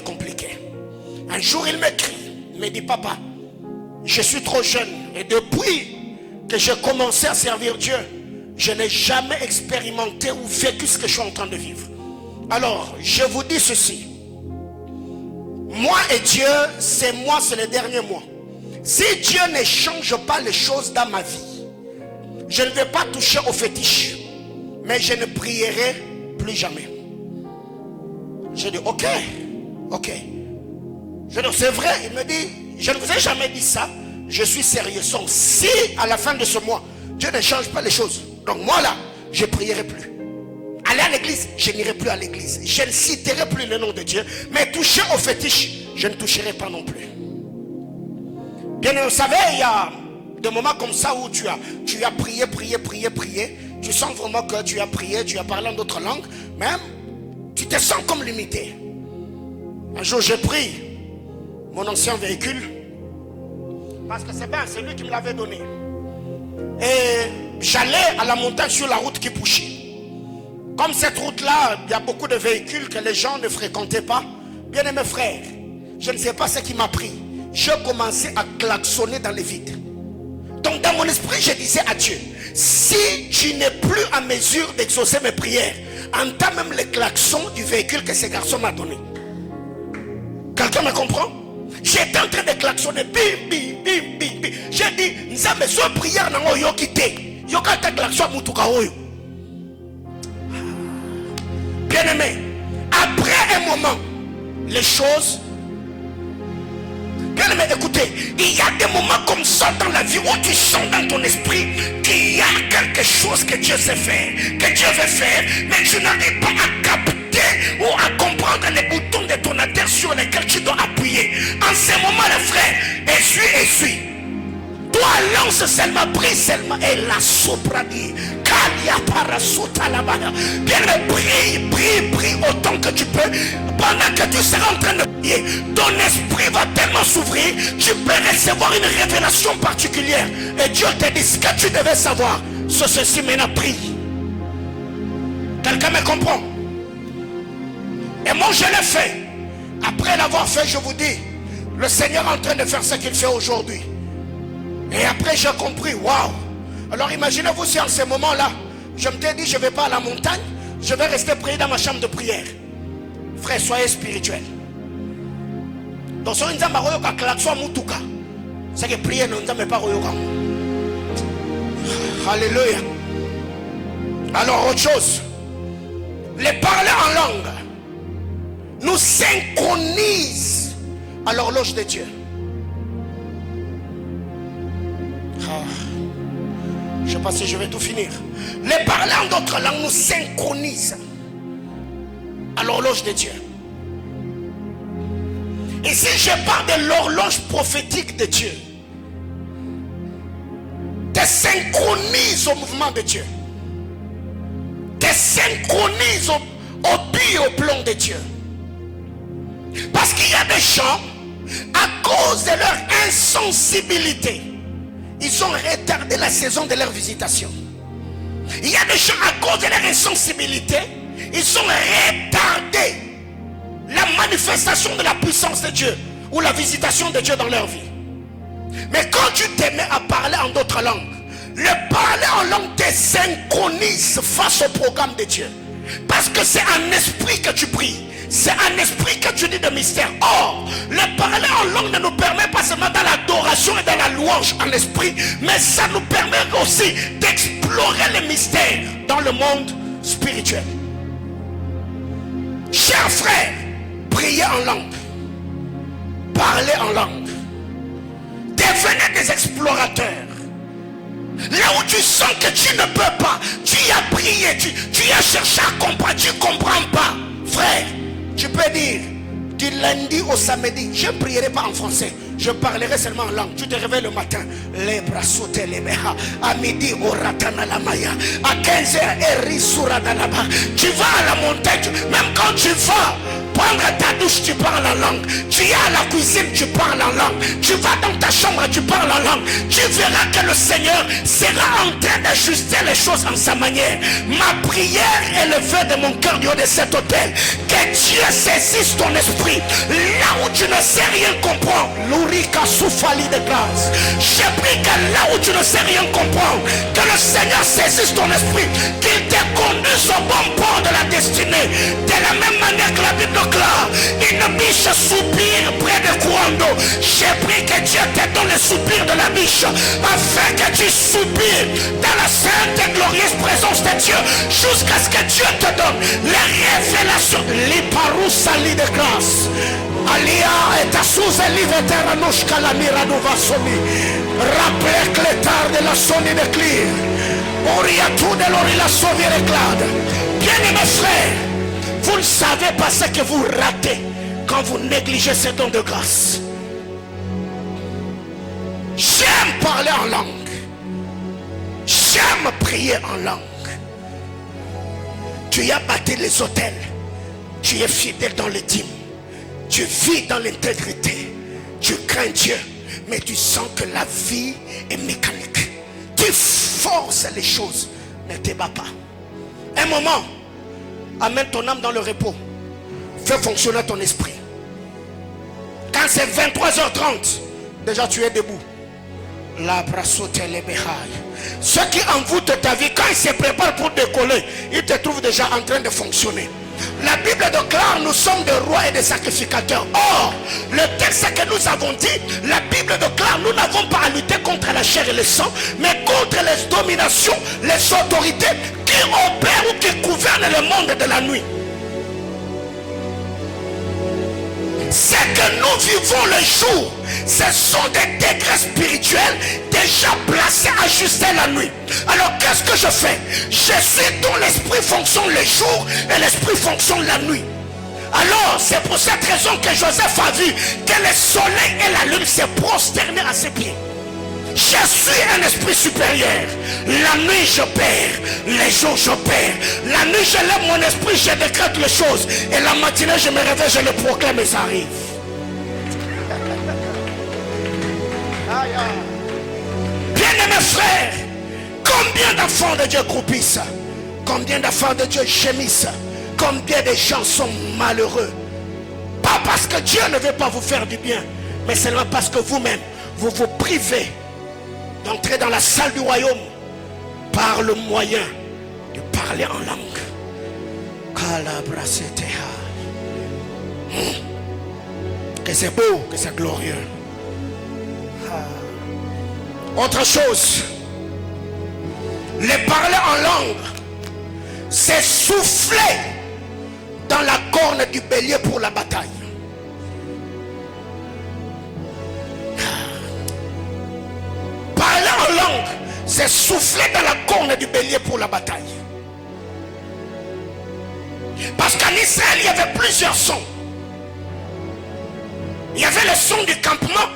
compliqués. Un jour, il m'écrit. Il me dit, papa, je suis trop jeune. Et depuis que j'ai commencé à servir Dieu, je n'ai jamais expérimenté ou vécu ce que je suis en train de vivre. Alors, je vous dis ceci. Moi et Dieu, c'est le dernier mois. Si Dieu ne change pas les choses dans ma vie, je ne vais pas toucher aux fétiches. Mais je ne prierai plus jamais. J'ai dit, ok. Je dis, c'est vrai. Il me dit, je ne vous ai jamais dit ça. Je suis sérieux. Donc, si à la fin de ce mois, Dieu ne change pas les choses, donc moi là, je ne prierai plus. Aller à l'église, je n'irai plus à l'église. Je ne citerai plus le nom de Dieu. Mais toucher au fétiche, je ne toucherai pas non plus. Bien, vous savez, il y a des moments comme ça où tu as prié. Tu sens vraiment que tu as prié, tu as parlé en d'autres langues. Même, tu te sens comme limité. Un jour, j'ai pris mon ancien véhicule. Parce que c'est bien, c'est lui qui me l'avait donné. Et j'allais à la montagne sur la route Kipushi. Comme cette route-là, il y a beaucoup de véhicules que les gens ne fréquentaient pas. Bien aimés frères, je ne sais pas ce qui m'a pris. Je commençais à klaxonner dans les vides. Donc dans mon esprit, je disais à Dieu, si tu n'es plus à mesure d'exaucer mes prières, entends même les klaxons du véhicule que ce garçon m'a donné. Quelqu'un me comprend? J'étais en train de klaxonner. Bim, bim, bim, bim, bim. J'ai dit, nous avons besoin de prière dans le quitté. Yokata klaxon à Mutuka Oyo. Bien-aimé, après un moment, les choses... Bien-aimé, écoutez, il y a des moments comme ça dans la vie où tu sens dans ton esprit qu'il y a quelque chose que Dieu sait faire, que Dieu veut faire, mais tu n'arrives pas à capter ou à comprendre les boutons de ton adhère sur lesquels tu dois appuyer. En ce moment, le frère, essuie. Toi, lance seulement, prie seulement, et la sopranie. Bien, prie autant que tu peux. Pendant que tu seras en train de prier, ton esprit va tellement s'ouvrir, tu peux recevoir une révélation particulière. Et Dieu te dit ce que tu devais savoir. Ceci maintenant, prie. Quelqu'un me comprend? Et moi, je l'ai fait. Après l'avoir fait, je vous dis, le Seigneur est en train de faire ce qu'il fait aujourd'hui. Et après, j'ai compris, waouh. Alors imaginez-vous si en ce moment-là, je me dis, je ne vais pas à la montagne, je vais rester prier dans ma chambre de prière. Frère, soyez spirituel. Donc, si on dit que c'est que prier, nous ne pas. Alléluia. Alors, autre chose, les parler en langue nous synchronise à l'horloge de Dieu. Je ne sais pas si je vais tout finir. Les parler en d'autres langues nous synchronisent à l'horloge de Dieu. Et si je parle de l'horloge prophétique de Dieu, te synchronise au mouvement de Dieu, te synchronise au but et au plan de Dieu. Parce qu'il y a des gens, à cause de leur insensibilité, ils ont retardé la saison de leur visitation. Il y a des gens, à cause de leur insensibilité, ils ont retardé la manifestation de la puissance de Dieu ou la visitation de Dieu dans leur vie. Mais quand tu te mets à parler en d'autres langues, le parler en langue te synchronise face au programme de Dieu. Parce que c'est un esprit que tu pries. C'est un esprit que tu dis de mystère. Or, le parler en langue ne nous permet pas seulement dans l'adoration et dans la louange en esprit, mais ça nous permet aussi d'explorer les mystères dans le monde spirituel. Chers frères, priez en langue, parlez en langue, devenez des explorateurs. Là où tu sens que tu ne peux pas, tu y as prié, tu as cherché à comprendre, tu ne comprends pas. Frère, tu peux dire du lundi au samedi, je ne prierai pas en français, je parlerai seulement en langue. Tu te réveilles le matin, les bras sautés, les meha. À midi, au ratana la maya. À 15h, eri suradalaba. Tu vas à la montagne, même quand tu vas prendre ta douche, tu parles en langue. Tu es à la cuisine, tu parles en langue. Tu vas dans ta chambre, tu parles en langue. Tu verras que le Seigneur sera en train d'ajuster les choses en sa manière. Ma prière est le vœu de mon cœur du haut de cet hôtel. Que Dieu saisisse ton esprit. Là où tu ne sais rien comprendre, l'ourika soufali de grâce. Je prie que là où tu ne sais rien comprendre, que le Seigneur saisisse ton esprit. Qu'il te conduise au bon port de la destinée. De la même manière que la Bible déclare, il ne biche soupire près des courants d'eau. J'ai pris que Dieu te donne le soupir de la biche, afin que tu soupires dans la sainte et glorieuse présence de Dieu, jusqu'à ce que Dieu te donne les révélations. Liparusali de grâce. Alia et Tasous et Liveteranoshka la Miranova Soni. Rappelez que l'état de la Soni de Clir. Oriatou de l'Orila Sovi réclade. Bien-aimés frères, vous ne savez pas ce que vous ratez quand vous négligez ces dons de grâce. J'aime parler en langue. J'aime prier en langue. Tu as bâti les hôtels. Tu es fidèle dans les dîmes. Tu vis dans l'intégrité. Tu crains Dieu. Mais tu sens que la vie est mécanique. Tu forces les choses. Ne te bats pas. Un moment, amène ton âme dans le repos. Fais fonctionner ton esprit. Quand c'est 23h30, déjà tu es debout. Ceux qui envoûtent ta vie, quand ils se préparent pour décoller, ils te trouvent déjà en train de fonctionner. La Bible déclare: nous sommes des rois et des sacrificateurs. Or, le texte que nous avons dit, la Bible déclare: nous n'avons pas à lutter contre la chair et le sang, mais contre les dominations, les autorités qui opèrent ou qui gouvernent le monde de la nuit. Ce que nous vivons le jour, ce sont des degrés spirituels déjà placés à ajuster la nuit. Alors qu'est-ce que je fais? Je suis dont l'esprit fonctionne le jour et l'esprit fonctionne la nuit. Alors c'est pour cette raison que Joseph a vu que le soleil et la lune se prosternaient à ses pieds. Je suis un esprit supérieur. La nuit je perds, les jours je perds. La nuit je lève mon esprit, je décrète les choses. Et la matinée je me réveille, je le proclame et ça arrive. Bien-aimés frères, combien d'enfants de Dieu croupissent? Combien d'enfants de Dieu gémissent? Combien de gens sont malheureux? Pas parce que Dieu ne veut pas vous faire du bien, mais seulement parce que vous-même, vous vous privez d'entrer dans la salle du royaume par le moyen de parler en langue. Que c'est beau, que c'est glorieux. Autre chose, les parler en langue, c'est souffler dans la corne du bélier pour la bataille. Parler en langue, c'est souffler dans la corne du bélier pour la bataille. Parce qu'en Israël, il y avait plusieurs sons. Il y avait le son du campement,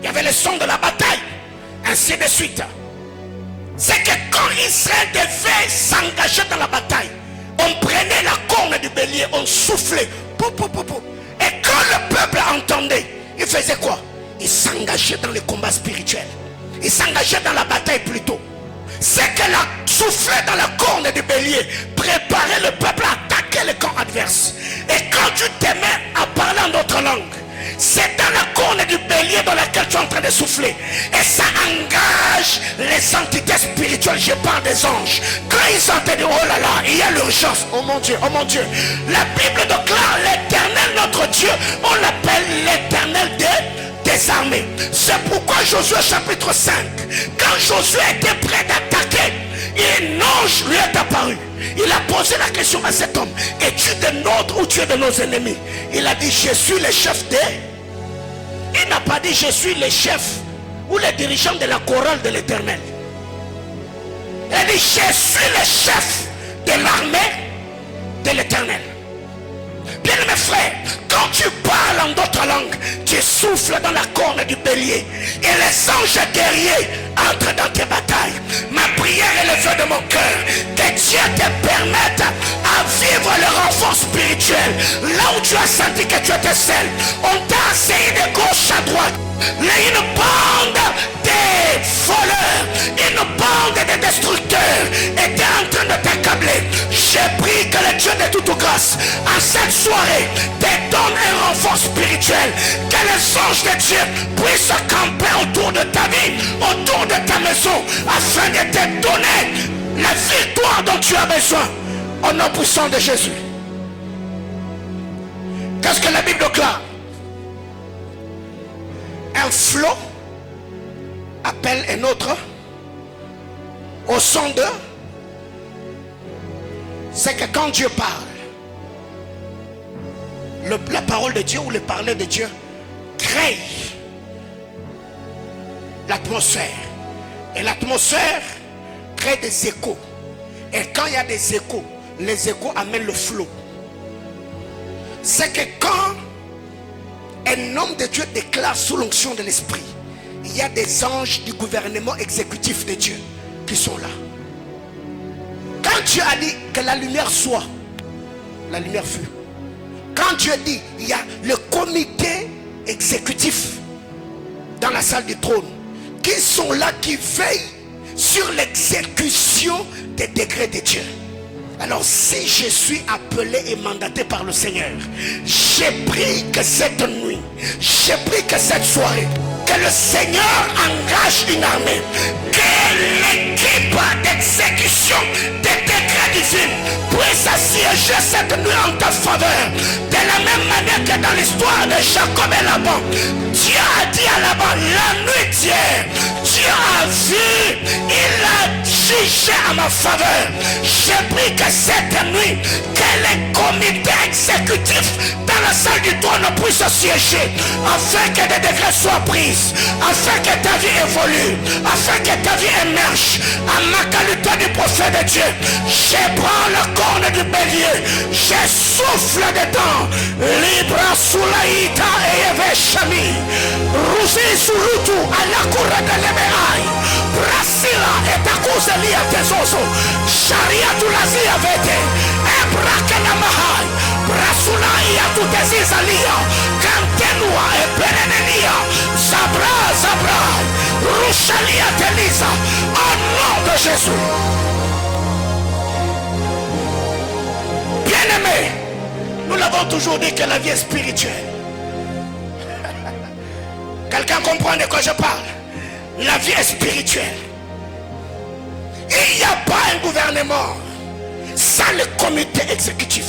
il y avait le son de la bataille, ainsi de suite. C'est que quand Israël devait s'engager dans la bataille, on prenait la corne du bélier, on soufflait. Et quand le peuple entendait, il faisait quoi? Il s'engageait dans les combats spirituels. Il s'engageait dans la bataille plutôt. C'est que la souffler dans la corne du bélier préparait le peuple à attaquer le camp adverse. Et quand tu te mets à parler en d'autres langues, c'est dans la corne du bélier dans laquelle tu es en train de souffler. Et ça engage les entités spirituelles. Je parle des anges. Quand ils entendent, oh là là, il y a l'urgence. Oh mon Dieu, oh mon Dieu. La Bible déclare l'Éternel notre Dieu. On l'appelle l'Éternel des armées. C'est pourquoi Josué chapitre 5, quand Josué était prêt d'attaquer, un ange lui est apparu. Il a posé la question à cet homme: es-tu de nôtres ou tu es de nos ennemis? Il a dit: je suis le chef des... Il n'a pas dit: je suis le chef ou le dirigeant de la chorale de l'Éternel. Il a dit: je suis le chef de l'armée de l'Éternel. Bien mes frères, quand tu parles en d'autres langues, tu souffles dans la corne du bélier et les anges guerriers entrent dans tes batailles. Ma prière est le feu de mon cœur, que Dieu te permette à vivre le renfort spirituel. Là où tu as senti que tu étais seul, on t'a essayé de gauche à droite. Une bande de voleurs, une bande de destructeurs était en train de t'accabler. J'ai prié que le Dieu de toute grâce en cette soirée te donne un renfort spirituel, que les anges de Dieu puissent camper autour de ta vie, autour de ta maison, afin de te donner la victoire dont tu as besoin, au nom puissant de Jésus. Qu'est-ce que la Bible déclare? Un flot appelle un autre au son de... C'est que quand Dieu parle, la parole de Dieu ou le parler de Dieu crée l'atmosphère. Et l'atmosphère crée des échos. Et quand il y a des échos, les échos amènent le flot. C'est que quand un homme de Dieu déclare sous l'onction de l'esprit, il y a des anges du gouvernement exécutif de Dieu qui sont là. Quand Dieu a dit que la lumière soit, la lumière fut. Quand Dieu dit, il y a le comité exécutif dans la salle du trône qui sont là, qui veillent sur l'exécution des décrets de Dieu. Alors si je suis appelé et mandaté par le Seigneur, j'ai pris que cette nuit, j'ai pris que cette soirée, que le Seigneur engage une armée, que l'équipe d'exécution des décrets divins puisse assiéger cette nuit en ta faveur. De la même manière que dans l'histoire de Jacob et Laban, Dieu a dit à Laban, la nuit d'hier, Dieu a vu, il a jugé à ma faveur. J'ai pris que cette nuit, que les comités exécutifs dans la salle du trône puissent siéger, afin que des décrets soient pris, afin que ta vie évolue, afin que ta vie émerge. À ma qualité du prophète de Dieu, je prends le corne du bélier, je souffle dedans, Libra Sulaïta et Eveshami, Rusi Sulutu, Alakura de Lemeai, Brasila et Takuzelia Tezoso, Sharia Tulazia Vete, Ebrakena Brasulaia Tutezizalia, Cantenua et Perenenia, Zabra Zabra, Rushalia Telisa, au nom de Jésus. Bien-aimé, nous l'avons toujours dit que la vie est spirituelle. Quelqu'un comprend de quoi je parle? La vie est spirituelle. Il n'y a pas un gouvernement sans le comité exécutif.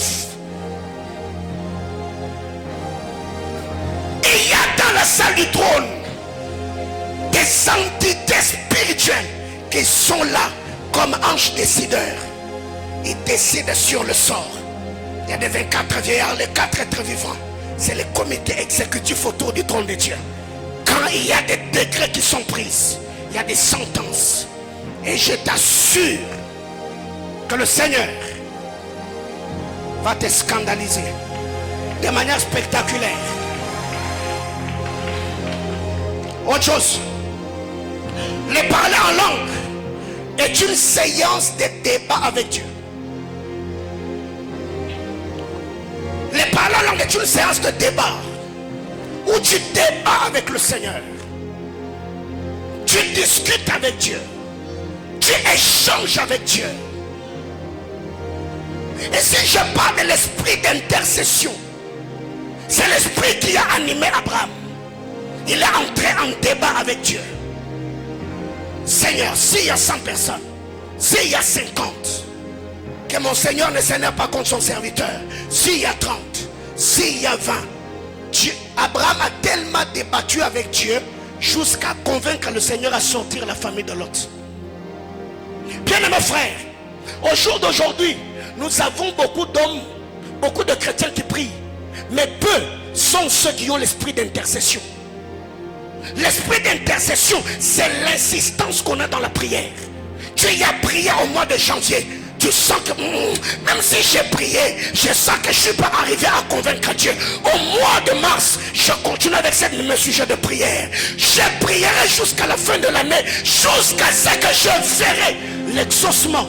Il y a dans la salle du trône des entités spirituelles qui sont là comme anges décideurs. Ils décident sur le sort. Il y a des 24 vieillards, les 4 êtres vivants. C'est le comité exécutif autour du trône de Dieu. Quand il y a des décrets qui sont pris, il y a des sentences. Et je t'assure que le Seigneur va te scandaliser de manière spectaculaire. Autre chose, le parler en langue est une séance de débat avec Dieu. Le parler en langue est une séance de débat où tu débats avec le Seigneur. Tu discutes avec Dieu. Tu échanges avec Dieu. Et si je parle de l'esprit d'intercession, c'est l'esprit qui a animé Abraham. Il est entré en débat avec Dieu. Seigneur, s'il y a 100 personnes, s'il y a 50, que mon Seigneur ne s'énerve pas contre son serviteur. S'il y a 30, s'il y a 20, Dieu, Abraham a tellement débattu avec Dieu jusqu'à convaincre le Seigneur à sortir la famille de Lot. Bien-aimés frères, au jour d'aujourd'hui, nous avons beaucoup d'hommes, beaucoup de chrétiens qui prient, mais peu sont ceux qui ont l'esprit d'intercession. L'esprit d'intercession, c'est l'insistance qu'on a dans la prière. Tu y as prié au mois de janvier. Tu sens que même si j'ai prié, je sens que je ne suis pas arrivé à convaincre Dieu. Au mois de mars, je continue avec ce même sujet de prière. Je prierai jusqu'à la fin de l'année, jusqu'à ce que je verrai l'exaucement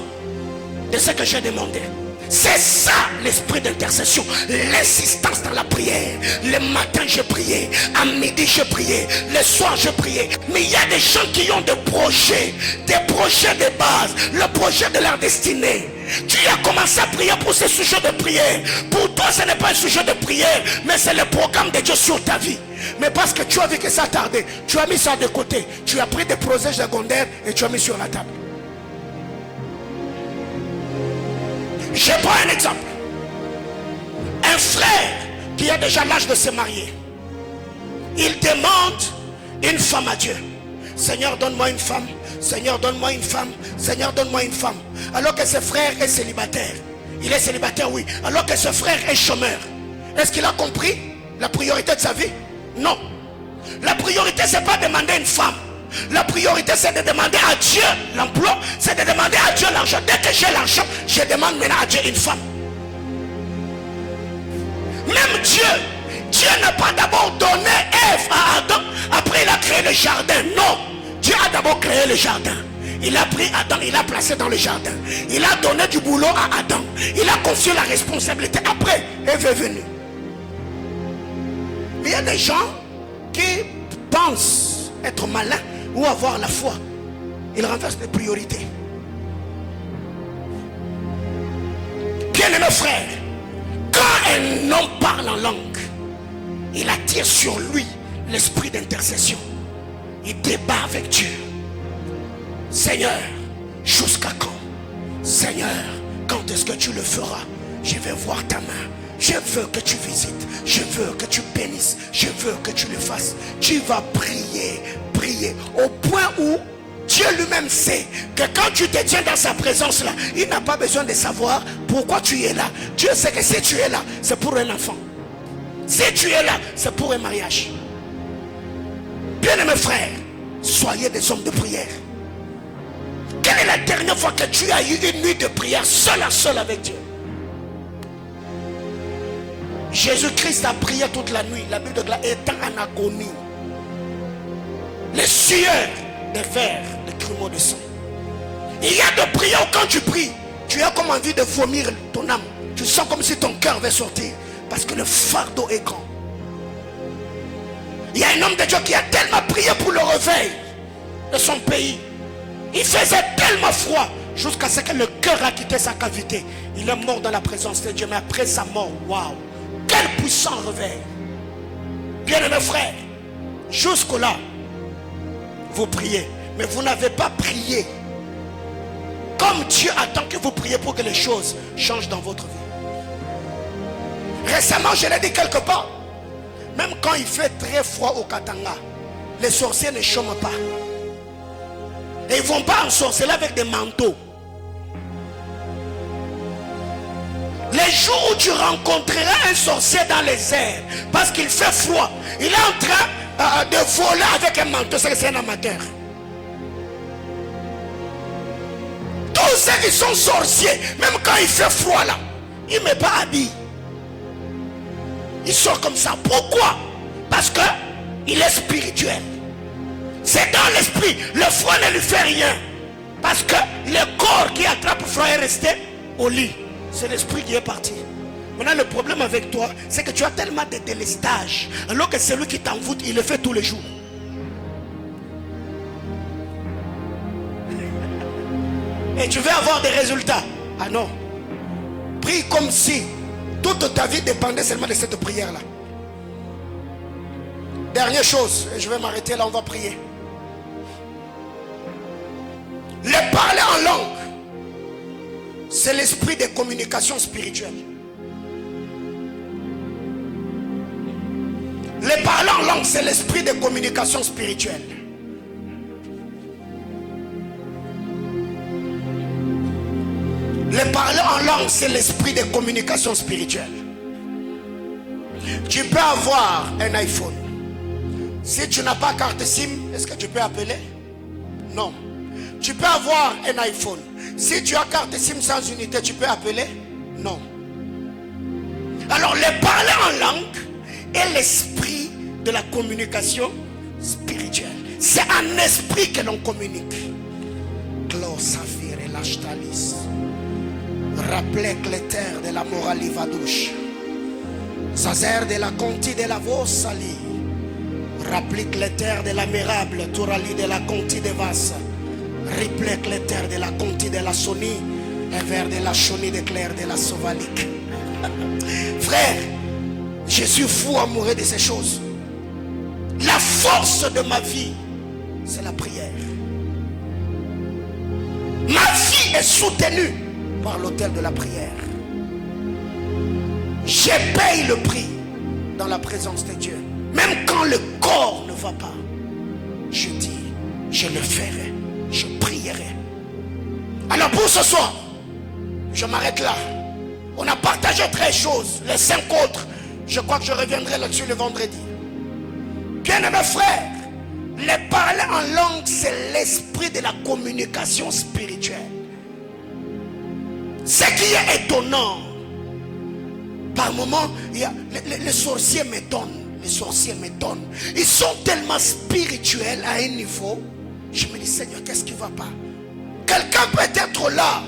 de ce que j'ai demandé. C'est ça l'esprit d'intercession, l'insistance dans la prière. Le matin je priais, à midi je priais, le soir je priais. Mais il y a des gens qui ont des projets de base, le projet de leur destinée. Tu as commencé à prier pour ce sujet de prière. Pour toi ce n'est pas un sujet de prière, mais c'est le programme de Dieu sur ta vie. Mais parce que tu as vu que ça tardait, tu as mis ça de côté. Tu as pris des projets secondaires et tu as mis sur la table. Je prends un exemple. Un frère qui qui a déjà l'âge de se marier, il demande une femme à Dieu. Seigneur, donne-moi une femme. Seigneur, donne-moi une femme. Seigneur, donne-moi une femme. Alors que ce frère est célibataire. Il est célibataire, oui. Alors que ce frère est chômeur. Est-ce qu'il a compris la priorité de sa vie? Non. La priorité, c'est pas demander une femme. La priorité, c'est de demander à Dieu l'emploi. C'est de demander à Dieu l'argent. Dès que j'ai l'argent, je demande maintenant à Dieu une femme. Même Dieu n'a pas d'abord donné Ève à Adam. Après, il a créé le jardin. Non. Dieu a d'abord créé le jardin. Il a pris Adam, il l'a placé dans le jardin. Il a donné du boulot à Adam. Il a confié la responsabilité. Après, Ève est venue. Mais il y a des gens qui pensent être malins ou avoir la foi. Ils renversent les priorités. Bien-aimés frères, quand un homme parle en langue, il attire sur lui l'esprit d'intercession. Il débat avec Dieu. Seigneur, jusqu'à quand? Seigneur, quand est-ce que tu le feras? Je vais voir ta main. Je veux que tu visites. Je veux que tu bénisses. Je veux que tu le fasses. Tu vas prier, prier. Au point où Dieu lui-même sait que quand tu te tiens dans sa présence là, il n'a pas besoin de savoir pourquoi tu es là. Dieu sait que si tu es là, c'est pour un enfant. Si tu es là, c'est pour un mariage. Bien-aimés frères, soyez des hommes de prière. Quelle est la dernière fois que tu as eu une nuit de prière seul à seul avec Dieu? Jésus-Christ a prié toute la nuit. La Bible étant en agonie. Les sueurs des vers, les grumeaux de sang. Il y a de prières quand tu pries, tu as comme envie de vomir ton âme. Tu sens comme si ton cœur va sortir. Parce que le fardeau est grand. Il y a un homme de Dieu qui a tellement prié pour le réveil de son pays. Il faisait tellement froid jusqu'à ce que le cœur a quitté sa cavité. Il est mort dans la présence de Dieu. Mais après sa mort, waouh, quel puissant réveil. Bien-aimés frères, jusque-là, vous priez, mais vous n'avez pas prié comme Dieu attend que vous priez pour que les choses changent dans votre vie. Récemment, je l'ai dit quelque part, même quand il fait très froid au Katanga, les sorciers ne chôment pas. Et ils ne vont pas ensorceler avec des manteaux. Les jours où tu rencontreras un sorcier dans les airs, parce qu'il fait froid, il est en train de voler avec un manteau, c'est un amateur. Tous ceux qui sont sorciers, même quand il fait froid là, il ne met pas habillé. Il sort comme ça. Pourquoi? Parce que il est spirituel. C'est dans l'esprit. Le froid ne lui fait rien. Parce que le corps qui attrape le froid est resté au lit. C'est l'esprit qui est parti. Maintenant le problème avec toi, c'est que tu as tellement de délestage. Alors que celui qui t'envoûte, il le fait tous les jours. Et tu veux avoir des résultats. Ah non. Prie comme si toute ta vie dépendait seulement de cette prière-là. Dernière chose, et je vais m'arrêter là, on va prier. Le parler en langue, c'est l'esprit de communication spirituelle. Le parler en langue, c'est l'esprit de communication spirituelle. Le parler en langue, c'est l'esprit de communication spirituelle. Tu peux avoir un iPhone. Si tu n'as pas carte SIM, est-ce que tu peux appeler? Non. Tu peux avoir un iPhone. Si tu as carte SIM sans unité, tu peux appeler? Non. Alors le parler en langue est l'esprit de la communication spirituelle. C'est en esprit que l'on communique. Clos, Saphir et l'Ashtalis. Rappelez que les terres de la morale vadouche. Zazer de la conti de la Vossali. Rappelez que les terres de la mérable. Tourali de la conti de Vassa. Rappelez que les terres de la conti de la Soni. Et vers de la Choni de Claire de la Sovalique. Frère, je suis fou amoureux de ces choses. La force de ma vie, c'est la prière. Ma vie est soutenue par l'autel de la prière. Je paye le prix dans la présence de Dieu. Même quand le corps ne va pas, je dis, je le ferai, je prierai. Alors pour ce soir, je m'arrête là. On a partagé 13 choses, les 5 autres, je crois que je reviendrai là-dessus le vendredi. Bien-aimés frères, les parler en langue, c'est l'esprit de la communication spirituelle. Ce qui est étonnant, par moments, les sorciers m'étonnent. Les sorciers m'étonnent. Ils sont tellement spirituels à un niveau. Je me dis, Seigneur, qu'est-ce qui ne va pas? Quelqu'un peut être là.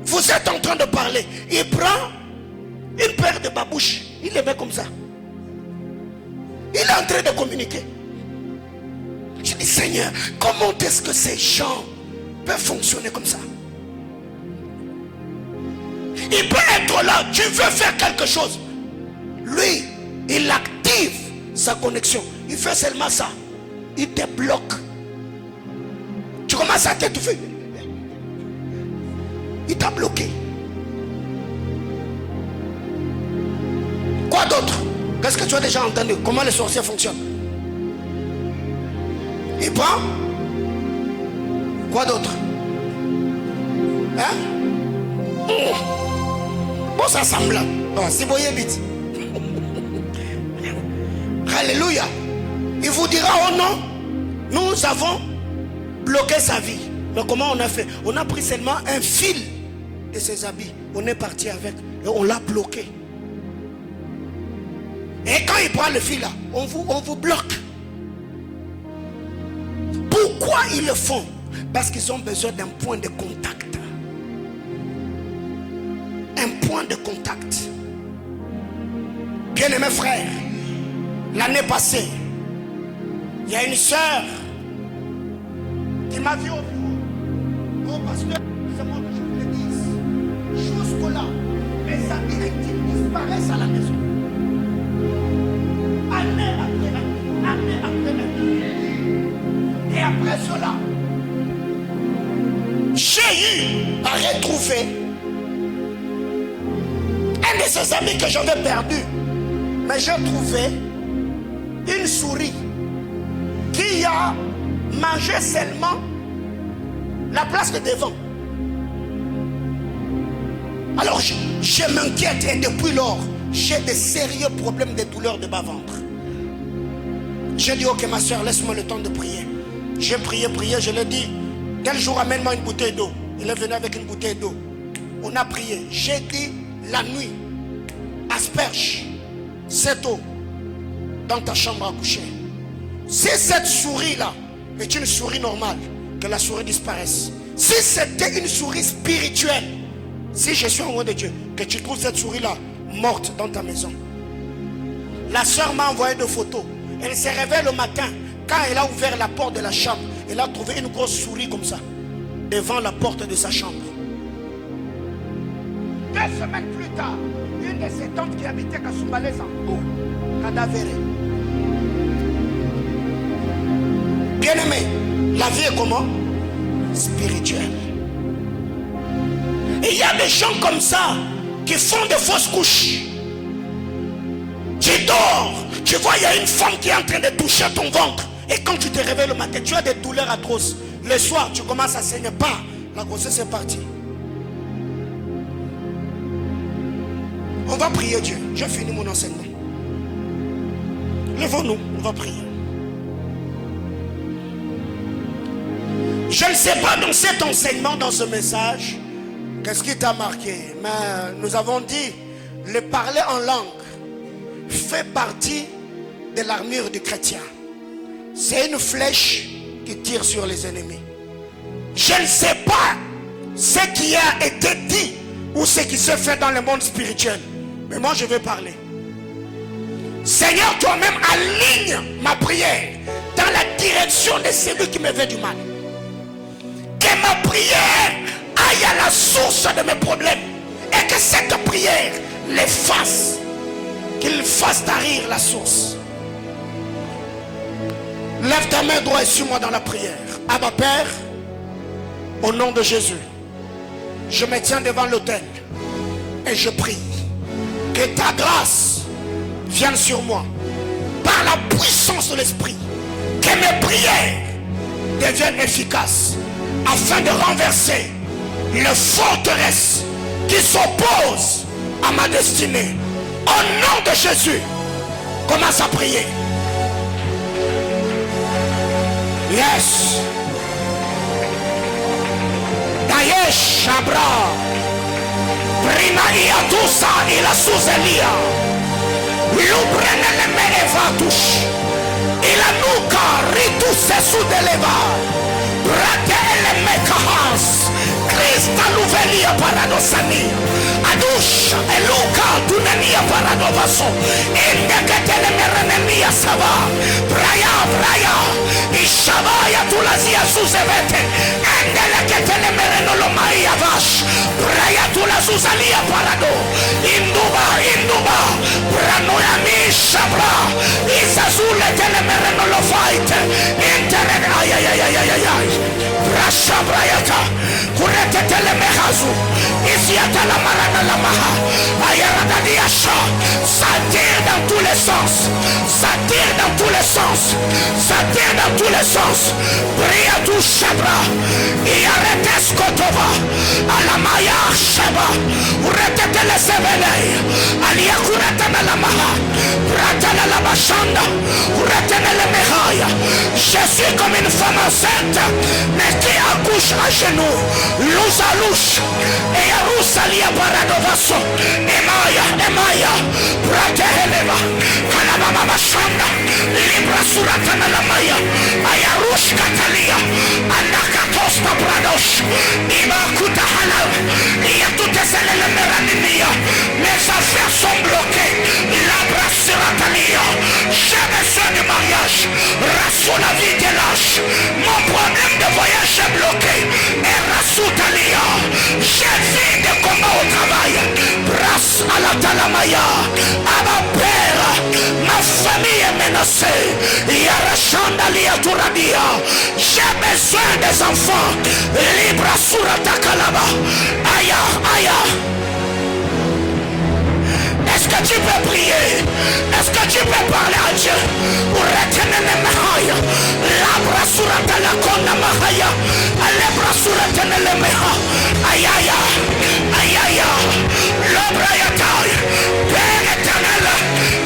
Vous êtes en train de parler. Il prend une paire de babouches. Il les met comme ça. Il est en train de communiquer. Je dis, Seigneur, comment est-ce que ces gens peuvent fonctionner comme ça? Il peut être là, tu veux faire quelque chose. Lui, il active sa connexion. Il fait seulement ça. Il te bloque. Tu commences à t'étouffer. Il t'a bloqué. Quoi d'autre? Qu'est-ce que tu as déjà entendu? Comment les sorciers fonctionnent? Il prend. Quoi d'autre? Hein? Bon, ça semble. Bon, si vous voyez vite. Alléluia. Il vous dira, oh non, nous avons bloqué sa vie. Mais comment on a fait? On a pris seulement un fil de ses habits. On est parti avec et on l'a bloqué. Et quand il prend le fil là, on vous bloque. Pourquoi ils le font? Parce qu'ils ont besoin d'un point de contact. Un point de contact. Bien-aimés frères, l'année passée, il y a une sœur qui m'a vu au bureau. Oh pasteur, c'est moi que je vous le dise. Jusque-là, mes amis intimes disparaissent à la maison. Année après année. Et après cela, j'ai eu à retrouver un de ses amis que j'avais perdu. Mais j'ai trouvé une souris qui a mangé seulement la place de devant. Alors je m'inquiète et depuis lors, j'ai de sérieux problèmes de douleurs de bas-ventre. J'ai dit, ok ma soeur, laisse-moi le temps de prier. J'ai prié, je lui ai dit, tel jour amène-moi une bouteille d'eau. Il est venu avec une bouteille d'eau. On a prié. J'ai dit, la nuit, asperge cette eau dans ta chambre à coucher. Si cette souris-là est une souris normale, que la souris disparaisse. Si c'était une souris spirituelle, si je suis en haut de Dieu, que tu trouves cette souris-là morte dans ta maison. La soeur m'a envoyé des photos. Elle s'est réveillée le matin. Quand elle a ouvert la porte de la chambre, elle a trouvé une grosse souris comme ça, devant la porte de sa chambre. 2 semaines plus tard, une de ses tantes qui habitait Kasumbalès en haut, cadavérée. Bien-aimé, la vie est comment? Spirituelle. Et il y a des gens comme ça qui font des fausses couches. Tu dors, tu vois, il y a une femme qui est en train de toucher ton ventre. Et quand tu te réveilles le matin, tu as des douleurs atroces. Le soir, tu commences à saigner. Pas, la grossesse est partie. On va prier Dieu. J'ai fini mon enseignement. Levons-nous, on va prier. Je ne sais pas dans cet enseignement, dans ce message, qu'est-ce qui t'a marqué. Mais nous avons dit, le parler en langue fait partie de l'armure du chrétien. C'est une flèche qui tire sur les ennemis. Je ne sais pas ce qui a été dit ou ce qui se fait dans le monde spirituel. Mais moi je vais parler. Seigneur, toi-même aligne ma prière dans la direction de celui qui me veut du mal. Que ma prière aille à la source de mes problèmes. Et que cette prière les fasse. Qu'il fasse tarir la source. Lève ta main droite et suis-moi dans la prière. Abba Père, au nom de Jésus, je me tiens devant l'autel et je prie que ta grâce vienne sur moi. Par la puissance de l'esprit. Que mes prières deviennent efficaces. Afin de renverser les forteresses qui s'opposent à ma destinée. Au nom de Jésus. Commence à prier. Yes. Daesh Shabra. Brinaia Tusa ila Suzelia. Lubrenele me evatush. Ila nuka ritu sesu deleva. Brate ele me kahas. Krista luvelia paradosani. Adush eluka tunania paradovaso. Indeketele merenenia sava. Braya. Ishabaya tulazia suzevete. Endeleketele merenolo maia vash. Braya tulazuzalia parado. Induba. Branoyami shabra. Isazule tele merenolo fight. Internet ay. Brasha brayata. Kurete tele mehazu. Isiata la marana la maha. Ayarada diasha. Ça tire dans tous les sens. Ça tire dans tous les sens. Ça tire dans tous les sens. Bria tu shabra. Iarete skotova. Alamaya shaba. Urete tele sevele. Alia kurete na la maha. Brata la bashanda. Urete le mehaya. Je suis comme une femme enceinte. Mais qui accouche à genoux. Luz à louche. Et à Rosalia Paradovaso. Emaya. Brate heleva. Kanababa bashanda. Libra suratana la maya. Ayarush katalia. Anakatosta pradosh. Ima kuta halal. Iya toutes les meranimia. Mes affaires sont bloquées. Labra suratalia. J'ai besoin de mariage. Rassou la vie de lâche. Mon problème de voyage est bloqué. Et rassutalia. J'ai vu des combats au travail. Brasse à la talamaya. À ma père. Ma famille est menacée. Yarachandalia Touradia. J'ai besoin des enfants. Libra suratakalaba. Aya. Est-ce que tu peux prier? Est-ce que tu peux parler à Dieu? Pour retenir les mahaya. Labra surata la kona mahaya. Alebra surata le meha. Ayaya. L'obra yataï. Père éternel.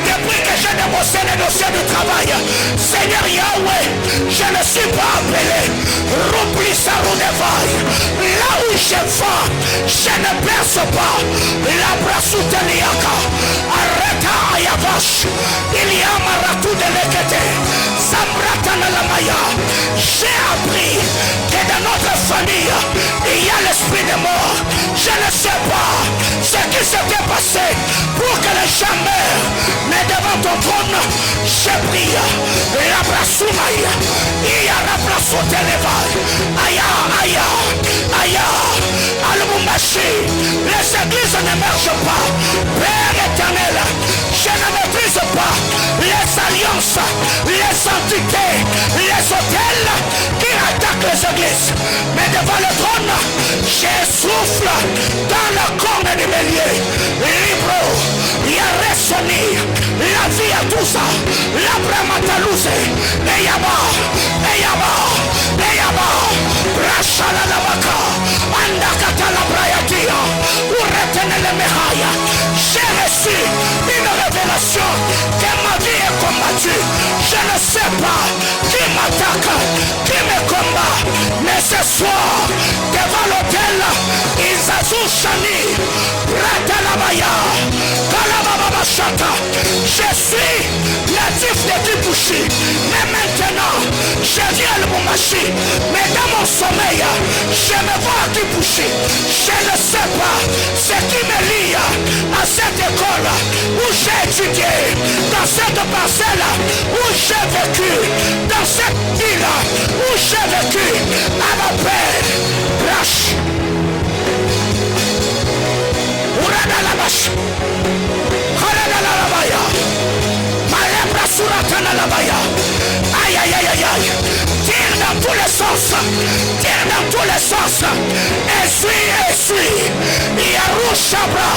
Depuis que j'ai démontré les dossiers de travail. Seigneur Yahweh. Je ne suis pas appelé. Remplis sa roue de vaille. Là où je vais. Je ne perce pas. Labra souteniaka. Arrête Ayavash. Il y a Maratou de l'Ekete. Sambrata Nalamaya. J'ai appris que dans notre famille, il y a l'esprit de mort. Je ne sais pas ce qui s'était passé pour que les gens meurent. Mais devant ton trône, je prie. La brasoumaïa. Il y a la brasouteleva. Aya. Al-Mumbashi. Les églises ne marchent pas. Père éternel, je ne maîtrise pas les alliances, les entités, les hôtels qui attaquent les églises. Mais devant le trône, je souffle dans le corne du bélier. Libro, Yaresoni, la vie à tout ça, la Bramatalouze, Eyaba, Rachala la Baka, Andakata la Brayatia, ou retenez le Mehaya. J'ai reçu une révélation que ma vie est combattue. Je ne sais pas qui m'attaque, qui me combat. Mais ce soir, devant l'hôtel, Isazou Shani, Bratalabaya, Kalababa Shata. Je suis natif de Kibouchi. Mais maintenant, je viens le Moumachi. Mais dans mon sommeil, je me vois à Kibouchi. Je ne sais pas ce qui me lie à cette école où j'ai étudié, dans cette parcelle où j'ai vécu, dans cette ville où j'ai vécu, à ma peine, lâche. Ourada la vache. Kalala la baya. Malebra suratana la baya. Aïe. Tire dans tous les sens. Tire dans tous les sens. Essuie. Yarou Shabra.